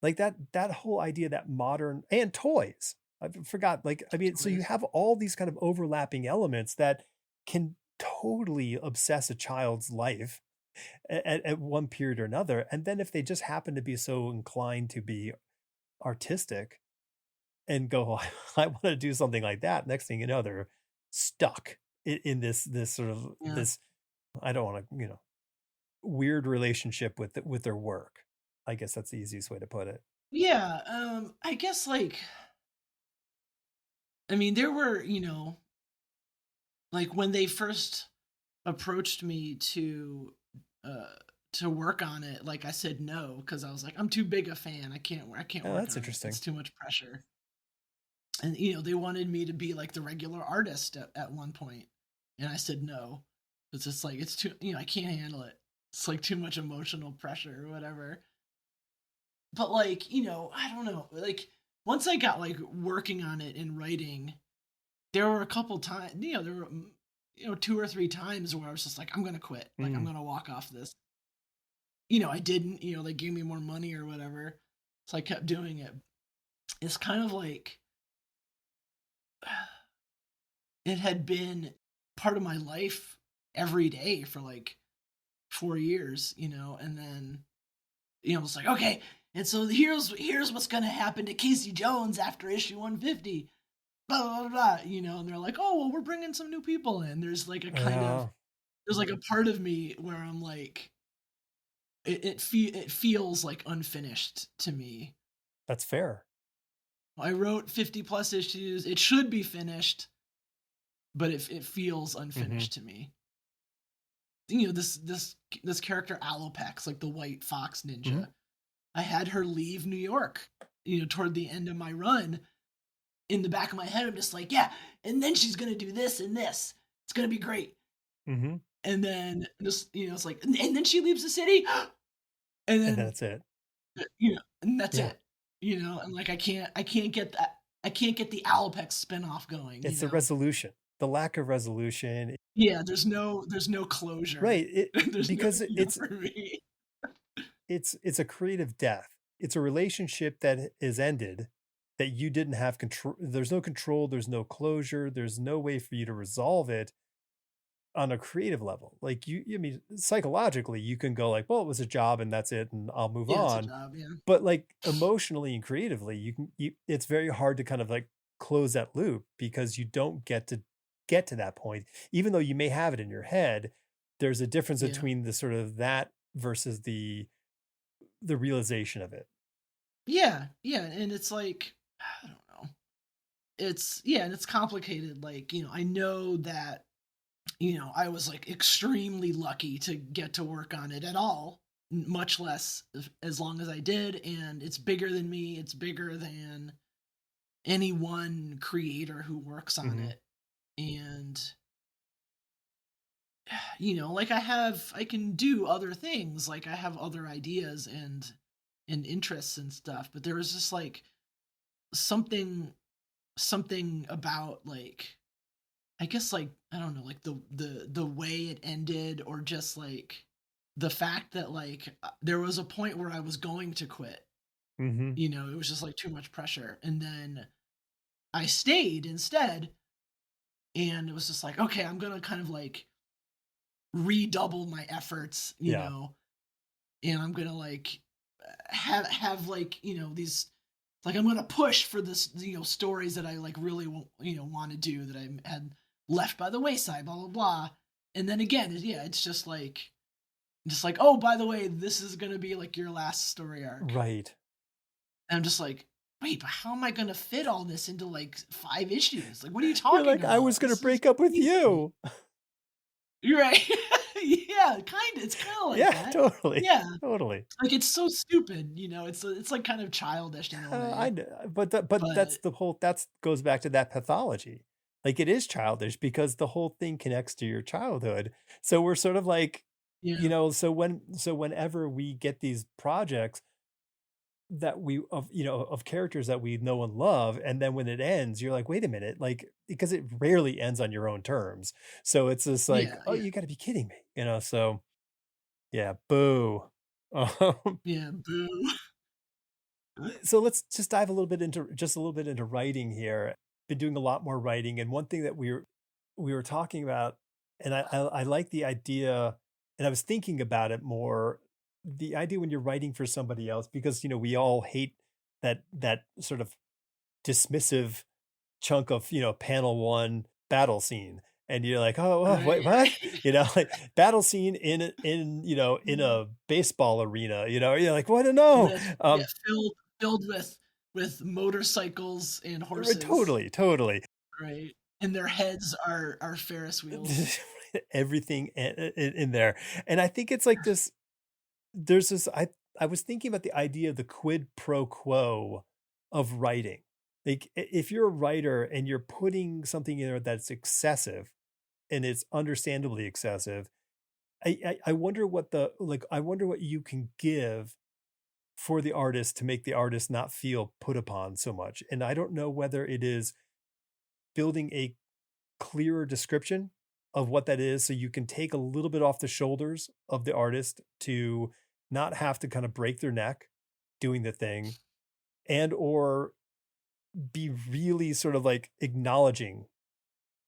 like that whole idea that modern and toys. I forgot. Like, I mean, so you Toys. have all these kind of overlapping elements that can totally obsess a child's life at one period or another. And then if they just happen to be so inclined to be artistic and go, I want to do something like that. Next thing you know, they're stuck in this sort of Yeah. this, I don't want to, weird relationship with their work. I guess that's the easiest way to put it. Yeah. I guess I mean, there were, like when they first approached me uh to work on it, like I said no because I was like, I'm too big a fan. I can't Oh, work that's on it. interesting. It's too much pressure. And they wanted me to be like the regular artist at one point, and I said no. It's just like it's too, I can't handle it. It's like too much emotional pressure or whatever. But like, I don't know. Like once I got like working on it and writing, there were a couple times, there were 2 or 3 times where I was just like, I'm gonna quit. Like I'm Mm, gonna walk off this. I didn't. They gave me more money or whatever, so I kept doing it. It's kind of like it had been part of my life every day for like 4 years, and then it's like, okay, and so here's what's gonna happen to Casey Jones after issue 150, blah blah blah, blah, and they're like, oh well, we're bringing some new people in. yeah, There's like a part of me where I'm like, it feels like unfinished to me. that's fair. I wrote 50 plus issues. It should be finished, but it feels Hmm. unfinished to me. This character Alopex, like the white fox Hmm. ninja. I had her leave New York, toward the end of my run. In the back of my head, I'm just like, yeah, and then she's gonna do this and this. It's gonna be great. Hmm. And then just it's like, and then she leaves the city, and And then that's it. and that's Yeah. it. And like I can't get that. I can't get the Alopex spinoff going. It's the resolution, the lack of resolution. Yeah, there's no closure. Right. There's no, Because for me. it's a creative death. It's a relationship that is ended that you didn't have control. There's no control, there's no closure, there's no way for you to resolve it on a creative level. Like I mean, psychologically, you can go like, well, it was a job and that's it, and I'll move Yeah, it's a on. job. Yeah, But like emotionally and creatively, it's very hard to kind of like close that loop because you don't get to that point, even though you may have it in your head. There's a difference yeah, between the sort of that versus the realization of it. yeah, yeah. And it's like, I don't know. And it's complicated. Like I know that I was like extremely lucky to get to work on it at all, much less as long as I did. And it's bigger than me. It's bigger than any one creator who works on Mhm. it. And like I can do other things. Like I have other ideas and interests and stuff. But there was just like something something about like I guess like I don't know, like the way it ended, or just like the fact that like there was a point where I was going to quit. Mm-hmm. You know, it was just like too much pressure, and then I stayed instead, and it was just like, okay, I'm gonna kind of like redouble my efforts, you Yeah. know, and I'm gonna like have like, you know, these, like I'm gonna push for this, you know, stories that I like really you know, want to do, that I had left by the wayside, blah blah blah. And then again, yeah, it's just like, oh, by the way, this is gonna be like your last story arc. Right. And I'm just like, wait, but how am I gonna fit all this into like 5 issues? Like, what are you You're talking like, I was about? gonna This is break up with crazy. you. You're right. Yeah, kind of. It's kind of like Yeah, that. totally. Yeah, Totally. like it's so stupid, you know. It's like kind of childish in a I way, know, but but that's the whole that's goes back to that pathology. Like it is childish because the whole thing connects to your childhood. So we're sort of like, yeah, so whenever we get these projects that we of of characters that we know and love, and then when it ends, you're like, wait a minute, like because it rarely ends on your own terms. So it's just like, yeah, oh, yeah, you got to be kidding me. So yeah, boo. Um, yeah. Boo. so let's just dive a little bit into writing here. Been doing a lot more writing, and one thing that we were talking about, and I like the idea, and I was thinking about it more. The idea when you're writing for somebody else, because we all hate that sort of dismissive chunk of panel one battle scene, and you're like, oh, Right, wait, what? right. Like battle scene in a baseball arena. You're like, what? No. With, yeah, um filled with motorcycles and horses, Totally, totally. right? And their heads are Ferris wheels. Everything in there. And I think it's like this there's this I was thinking about the idea of the quid pro quo of writing. Like if you're a writer and you're putting something in there that's excessive, and it's understandably excessive, I wonder what I wonder what you can give for the artist to make the artist not feel put upon so much. And I don't know whether it is building a clearer description of what that is, so you can take a little bit off the shoulders of the artist to not have to kind of break their neck doing the thing, and or be really sort of like acknowledging,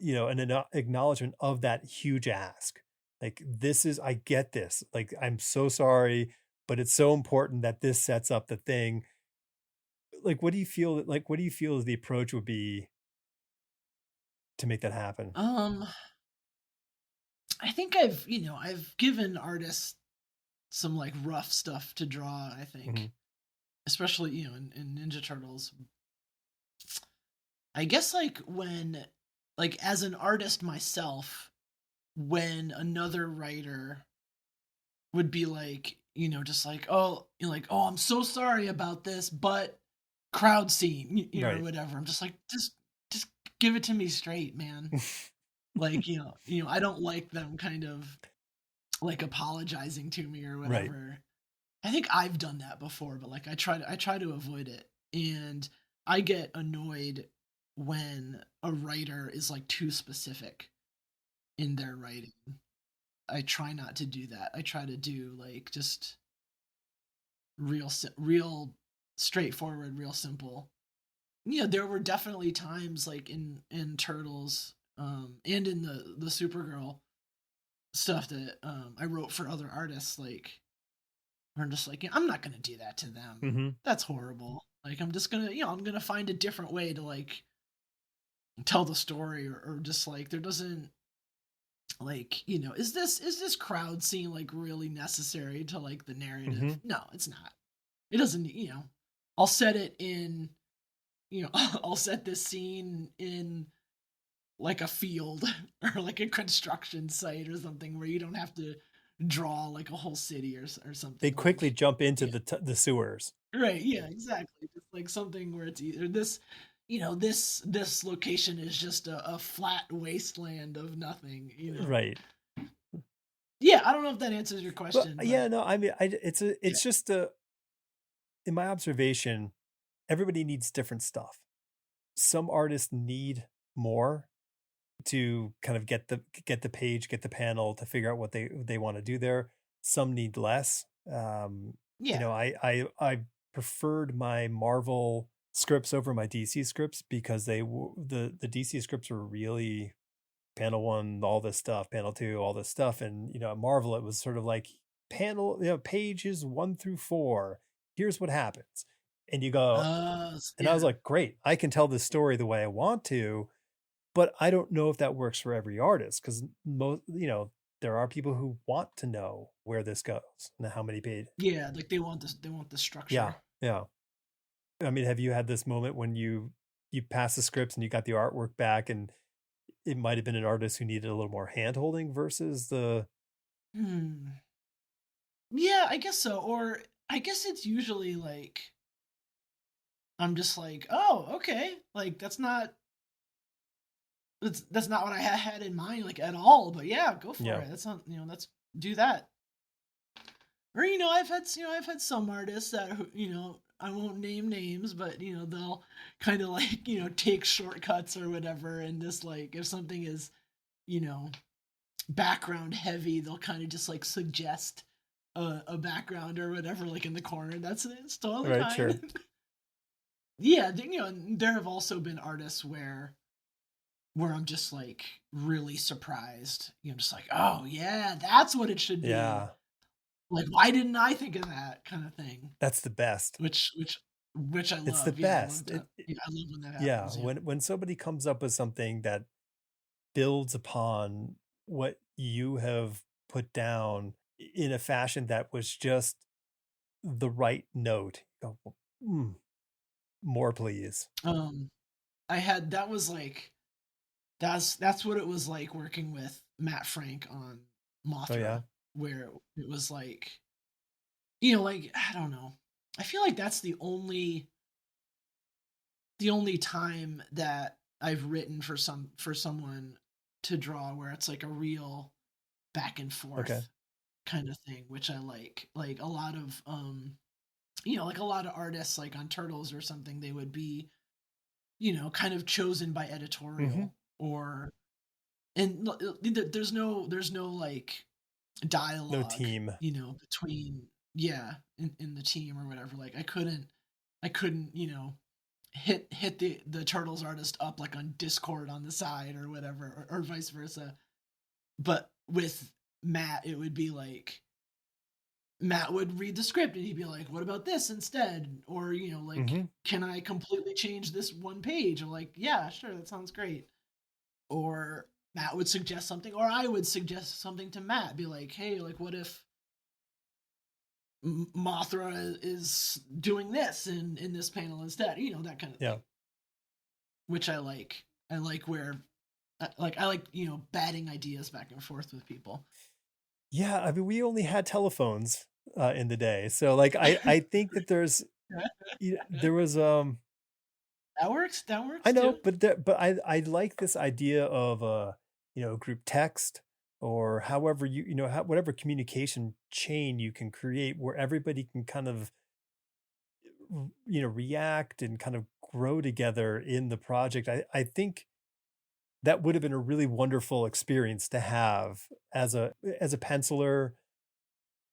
an acknowledgement of that huge ask. Like, this is, I get this. Like, I'm so sorry, but it's so important that this sets up the thing. Like, what do you feel the approach would be to make that happen? Um, I think I've given artists some like rough stuff to draw, I Mhm. think. Especially, you know, in Ninja Turtles. I guess like when, like as an artist myself, when another writer would be like, you know, just like, oh, you know, like, oh, I'm so sorry about this, but crowd scene, or Right. whatever. I'm just like, just give it to me straight, man. Like, I don't like them kind of like apologizing to me or Right. whatever. I think I've done that before, but like I try to avoid it. And I get annoyed when a writer is like too specific in their writing. I try not to do that. I try to do like just real straightforward, real simple. Yeah, there were definitely times like in Turtles and in the Supergirl stuff that I wrote for other artists, like I'm just like, yeah, I'm not gonna do that to them. Mhm. That's horrible. Like I'm just gonna, I'm gonna find a different way to like tell the story, or just like there doesn't, like, is this crowd scene like really necessary to like the narrative? Mhm. No, it's not. It doesn't, I'll set it in, I'll set this scene in like a field or like a construction site or something where you don't have to draw like a whole city, or They something quickly like, jump into yeah. the sewers. Right, yeah, exactly. Just like something where it's either this, this location is just a flat wasteland of nothing. Right. Yeah, I don't know if that answers your But question, yeah, but no, I mean, yeah. it's just a in my observation, everybody needs different stuff. Some artists need more to kind of get the page, get the panel, to figure out what they want to do there. Some need less. Yeah. I preferred my Marvel scripts over my DC scripts because the DC scripts were really panel 1, all this stuff, panel 2, all this stuff, and at Marvel it was sort of like panel, pages 1 through 4. Here's what happens, and you go, and I was Yeah. like, great, I can tell this story the way I want to, but I don't know if that works for every artist, because most, there are people who want to know where this goes and how many pages. Yeah, like they want this, they want the Yeah, structure. yeah. I mean, have you had this moment when you passed the scripts and you got the artwork back, and it might have been an artist who needed a little more hand holding versus the... Hmm. Yeah, I guess so. Or I guess it's usually like I'm just like, oh, okay, like that's not what I had in mind, like, at all. But yeah, go for Yeah. it. That's not, let's do that. Or I've had some artists that I won't name names, but they'll kind of like take shortcuts or whatever, and just like if something is you know background heavy, they'll kind of just like suggest a background or whatever, like in the corner. It's totally Right, sure. fine. Yeah, there have also been artists where I'm just like really surprised. Just like, oh yeah, that's what it should be. Yeah. Like, why didn't I think of that kind of thing? That's the best. Which I It's the love. Yeah, I love best. that. Yeah, I love when that Yeah, happens. Yeah. when somebody comes up with something that builds upon what you have put down in a fashion that was just the right note. You go, more please. I had that was like that's what it was like working with Matt Frank on Oh yeah. Mothra, where it was like like I don't know. I feel like that's the only time that I've written for someone to draw where it's like a real back and Okay. forth kind of thing, which I like. Like a lot of like a lot of artists like on Turtles or something, they would be, kind of chosen by editorial or and there's no like No dialogue, team. between in the team or whatever. Like I couldn't, hit the Turtles artist up like on Discord on the side or whatever, or vice versa. But with Matt, it would be like Matt would read the script and he'd be like, "What about this instead?" Or like, "Can I completely change this one page?" I'm like, "Yeah, sure, that sounds great." Or Matt would suggest something, or I would suggest something to Matt. Be like, "Hey, like, what if Mothra is doing this in this panel instead?" That kind of Yeah. thing. Which I like. I like where, I like batting ideas back and forth with people. Yeah, I mean, we only had telephones in the day, so like I think that there was That works. That I works know, too. but I like this idea of group text, or however whatever communication chain you can create where everybody can kind of react and kind of grow together in the project. I think that would have been a really wonderful experience to have as a penciler.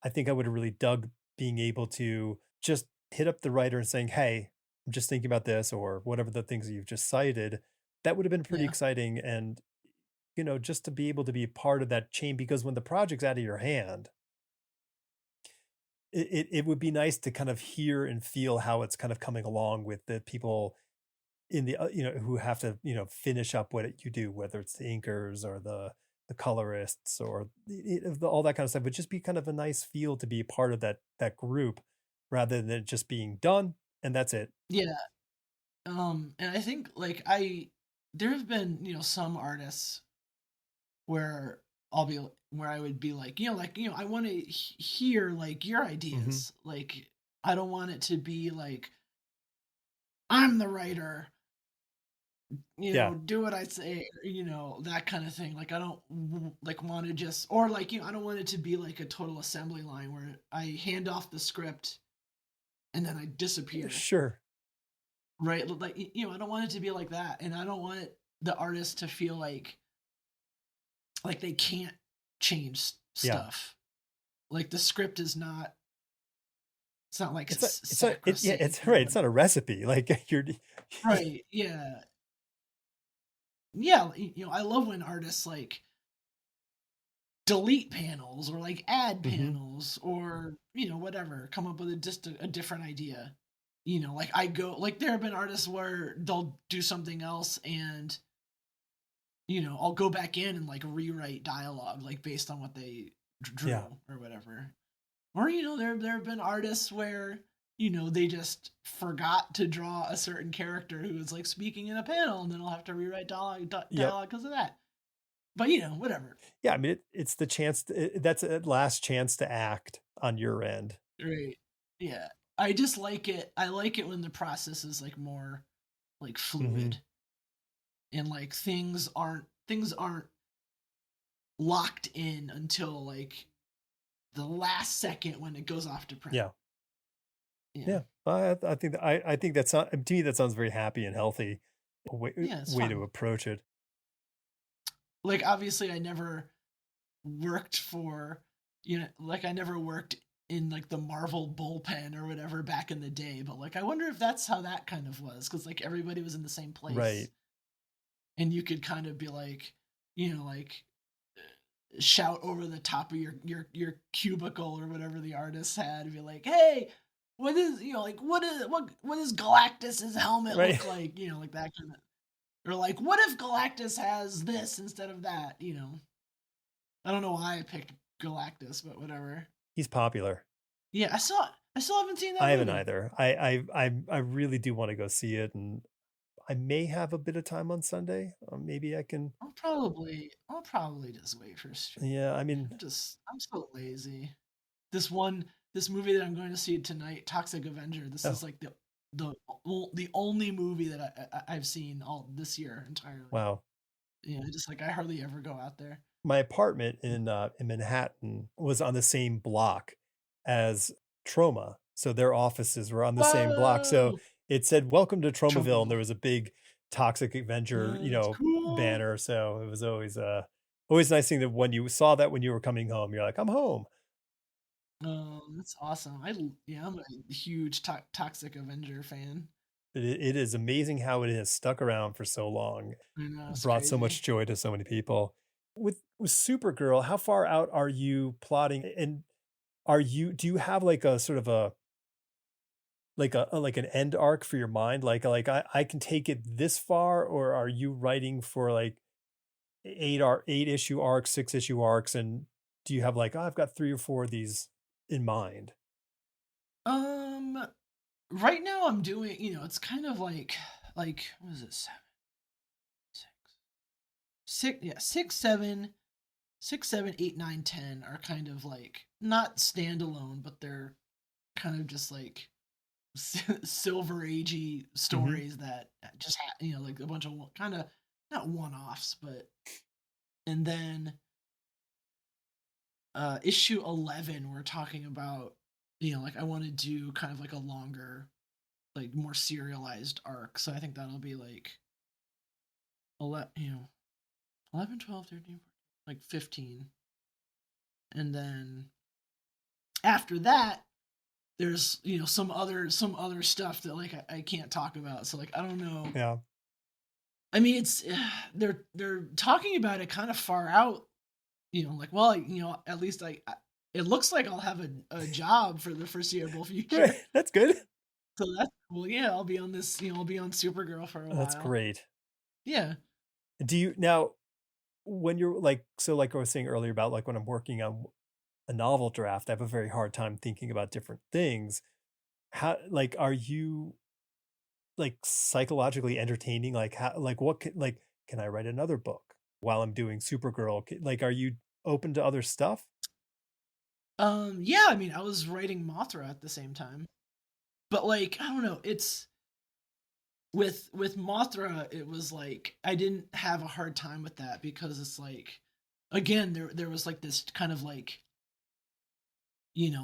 I think I would have really dug being able to just hit up the writer and saying, "Hey, I'm just thinking about this," or whatever the things that you've just cited. That would have been pretty Yeah. exciting, and just to be able to be part of that chain, because when the project's out of your hand, it would be nice to kind of hear and feel how it's kind of coming along with the people in the who have to finish up what you do, whether it's the inkers or the colorists or all that kind of stuff. It would just be kind of a nice feel to be part of that group, rather than it just being done and that's it. Yeah. And I think like there have been some artists where where I would be like I want to hear like your ideas. Like I don't want it to be like I'm the writer, Yeah, do what I say, that kind of thing. Like I don't like want to just, or like I don't want it to be like a total assembly line where I hand off the script and then I disappear. sure. right? Like, I don't want it to be like that, and I don't want the artist to feel like they can't change Yeah. stuff. Like the script is not, it's not like Yeah, sacrosanct it's or right. what. It's not a recipe. Like you're, Right? Yeah, yeah. I love when artists like delete panels or like add Mhm. panels or whatever, come up with just a different idea. Like like there have been artists where they'll do something else and I'll go back in and like rewrite dialogue like based on what they drew Yeah. or whatever. Or there have been artists where they just forgot to draw a certain character who was like speaking in a panel, and then I'll have to rewrite Yep. dialogue because of that. But whatever. Yeah, I mean, it's the chance that's a last chance to act on your end. Right. Yeah. I just like it. I like it when the process is like more like Mhm. fluid, and like things aren't locked in until like the last second when it goes off to print. Yeah. Yeah. Yeah. I think I think that's not, to me, that sounds very happy and healthy Yeah, it's way to fun. approach it. Like obviously I never worked for like I never worked in like the Marvel bullpen or whatever back in the day, but like I wonder if that's how that kind of was, cuz like everybody was in the same place Right. and you could kind of be like like shout over the top of your cubicle or whatever the artist had and be like, "Hey, what is like what does Galactus's helmet Right. look like?" Like that kind of, or like, "What if Galactus has this instead of that?" I don't know why I picked Galactus, but whatever. He's popular. Yeah, I still haven't seen that I haven't movie. either. I really do want to go see it, and I may have a bit of time on Sunday. Maybe I can. I'll probably just wait for stream. Yeah, I mean, I'm so lazy. This movie that I'm going to see tonight, Toxic Avenger. This oh is like the the only movie that I've seen all this year entirely. wow. Just like I hardly ever go out there. My apartment in Manhattan was on the same block as Troma, so their offices were on the same block. So Whoa, it said "Welcome to Tromaville," and Troma. there was a big Toxic Avenger, That's cool. banner. So it was always nice thing that when you saw that when you were coming home, you're like, "I'm home." Oh, that's awesome. I'm a huge Toxic Avenger fan. It is amazing how it has stuck around for so long, I know, it's brought so crazy. much joy to so many people. With Supergirl, how far out are you plotting? And do you have like a sort of like an end arc for your mind? Like I can take it this far, or are you writing for like 8 issue arcs, 6 issue arcs, and do you have like, oh, I've got 3 or 4 of these in mind? Um, right now I'm doing, it's kind of like what is this? Six, yeah, 6, 7, 8, 9, 10 are kind of like not standalone, but they're kind of just like silver agey Hmm. stories that just like a bunch of kind of not one-offs, but and then issue 11 we're talking about, like I want to do kind of like a longer, like more serialized arc. So I think that'll be like 11, 11, 12, 13, 14, like 15. And then after that, there's some other stuff that like I can't talk about. So like I don't know. Yeah. I mean, it's they're talking about it kind of far out. Like, well, at least it looks like I'll have a job for the foreseeable Right. future. That's good. So that's cool. Yeah, I'll be on this. I'll be on Supergirl for a That's while. great. Yeah. Do you now, when you're like, so like I was saying earlier about like when I'm working on a novel draft, I have a very hard time thinking about different things. How, like, are you like psychologically entertaining? Like, how, like, like, can I write another book while I'm doing Supergirl? Like, are you open to other stuff? Yeah. I mean, I was writing Mothra at the same time, but like I don't know. It's with Mothra. It was like I didn't have a hard time with that because it's like, again, there was like this kind of like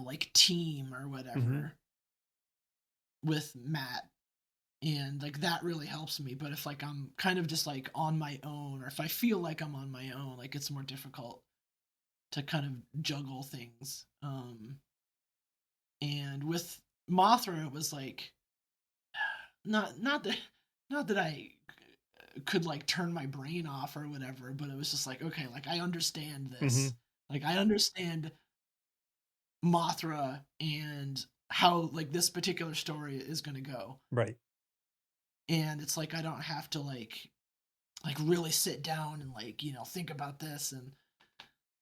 like team or Hmm. whatever with Matt. and like that really helps me. But if like I'm kind of just like on my own, or if I feel like I'm on my own, like it's more difficult to kind of juggle things. And with Mothra, it was like not that not that I could like turn my brain off or whatever, but it was just like, okay, like I understand Mm-hmm. this. Like I understand Mothra and how like this particular story is going to go. Right. And it's like I don't have to like really sit down and like, think about this and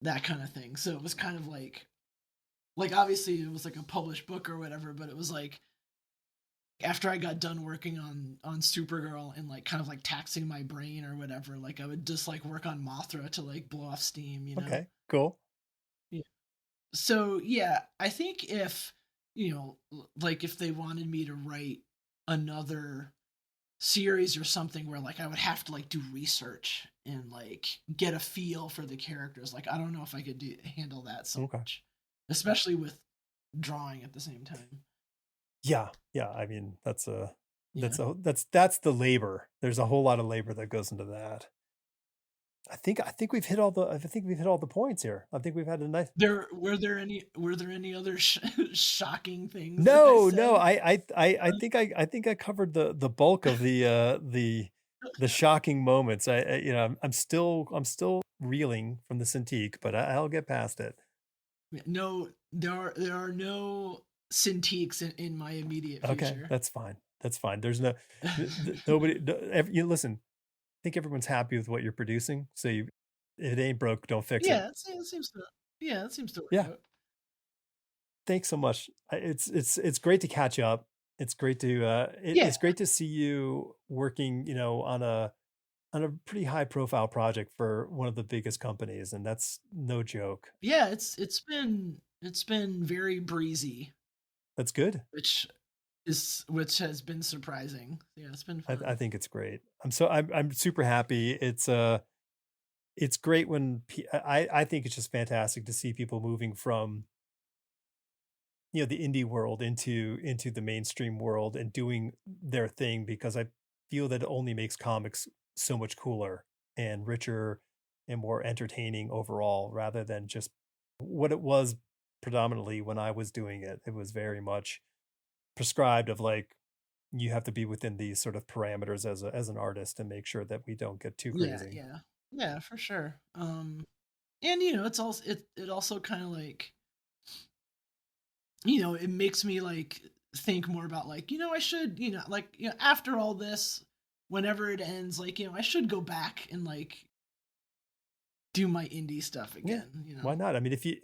that kind of thing. So it was kind of like obviously it was like a published book or whatever, but it was like after I got done working on Supergirl and like kind of like taxing my brain or whatever, like I would just like work on Mothra to like blow off steam, Okay, cool. Yeah. So yeah, I think if like if they wanted me to write another series or something where like I would have to like do research and like get a feel for the characters, like I don't know if I could handle that so much, especially with drawing at the same time. Yeah. I mean, that's the labor. There's a whole lot of labor that goes into that. I think we've hit all the points here. I think we've had a nice. Were there any other shocking things? No. I think I covered the bulk of the shocking moments. I'm still reeling from the Cintiq, but I'll get past it. No, there are no Cintiqs in my immediate future. Okay, that's fine. There's nobody. You listen. I think everyone's happy with what you're producing. So if it ain't broke, don't fix it. Yeah, it seems to. Yeah, it seems to work out. Thanks so much. It's great to catch up. It's great to it's great to see you working, on a pretty high profile project for one of the biggest companies, and that's no joke. Yeah, it's been very breezy. That's good. Which has been surprising. Yeah, it's been fun. I think it's great. I'm super happy. It's great when I think it's just fantastic to see people moving from the indie world into the mainstream world and doing their thing, because I feel that it only makes comics so much cooler and richer and more entertaining overall, rather than just what it was predominantly when I was doing it. It was very much prescribed of like, you have to be within these sort of parameters as an artist and make sure that we don't get too crazy. Yeah, for sure. And it's also it also kind of like, it makes me like think more about like, I should, like, after all this, whenever it ends, like, I should go back and like do my indie stuff again. Why not? I mean, if you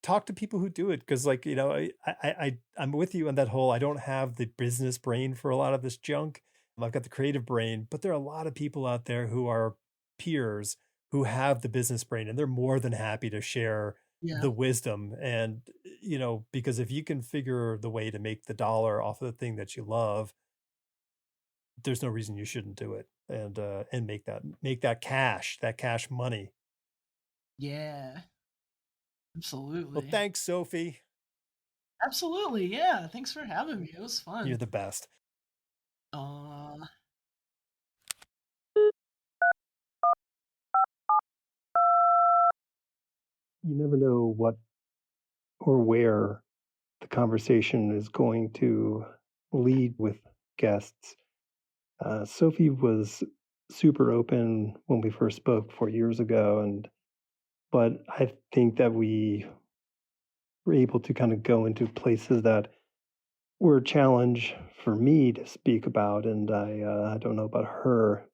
talk to people who do it, because like, I'm with you on that whole, I don't have the business brain for a lot of this junk. I've got the creative brain, but there are a lot of people out there who are peers who have the business brain, and they're more than happy to share the wisdom. And, because if you can figure the way to make the dollar off of the thing that you love, there's no reason you shouldn't do it and make that cash money. Yeah. Absolutely. Well, thanks, Sophie. Absolutely. Yeah. Thanks for having me. It was fun. You're the best. You never know what or where the conversation is going to lead with guests. Sophie was super open when we first spoke 4 years ago, but I think that we were able to kind of go into places that were a challenge for me to speak about, and I don't know about her.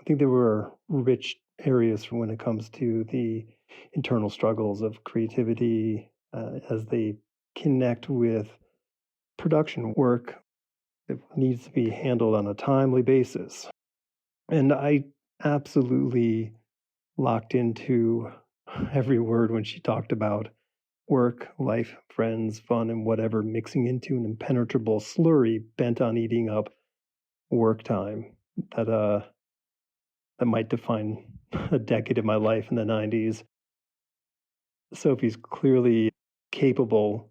I think there were rich areas when it comes to the internal struggles of creativity as they connect with production work that needs to be handled on a timely basis. And I absolutely locked into every word when she talked about work, life, friends, fun, and whatever, mixing into an impenetrable slurry bent on eating up work time that might define a decade of my life in the 90s. Sophie's clearly capable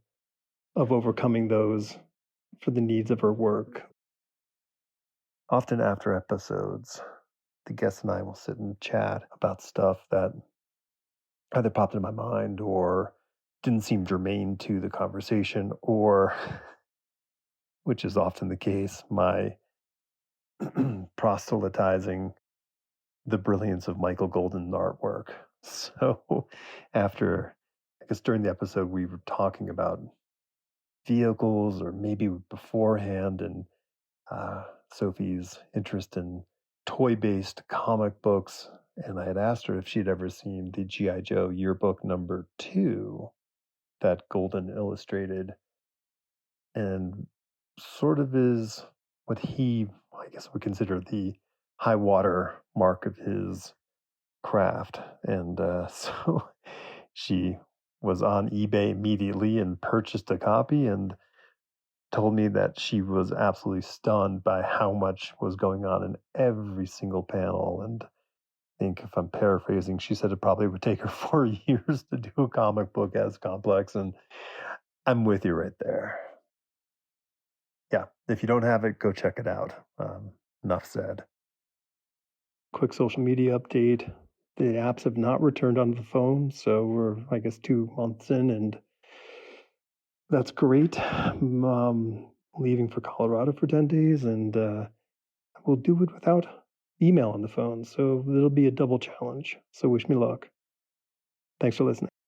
of overcoming those for the needs of her work. Often after episodes, the guests and I will sit and chat about stuff that either popped in my mind or didn't seem germane to the conversation, or, which is often the case, my proselytizing the brilliance of Michael Golden artwork. So, after, I guess during the episode, we were talking about vehicles, or maybe beforehand, and Sophie's interest in toy based comic books. And I had asked her if she'd ever seen the G.I. Joe yearbook #2 that Golden illustrated, and sort of is what he, I guess, would consider the high water mark of his craft. And so she was on eBay immediately and purchased a copy, and told me that she was absolutely stunned by how much was going on in every single panel. And I think, if I'm paraphrasing, she said it probably would take her 4 years to do a comic book as complex. And I'm with you right there. Yeah, if you don't have it, go check it out. Enough said. Quick social media update. The apps have not returned on the phone, so we're, I guess, 2 months in, and that's great. Leaving for Colorado for 10 days, and we'll do it without email on the phone, so it'll be a double challenge. So wish me luck. Thanks for listening.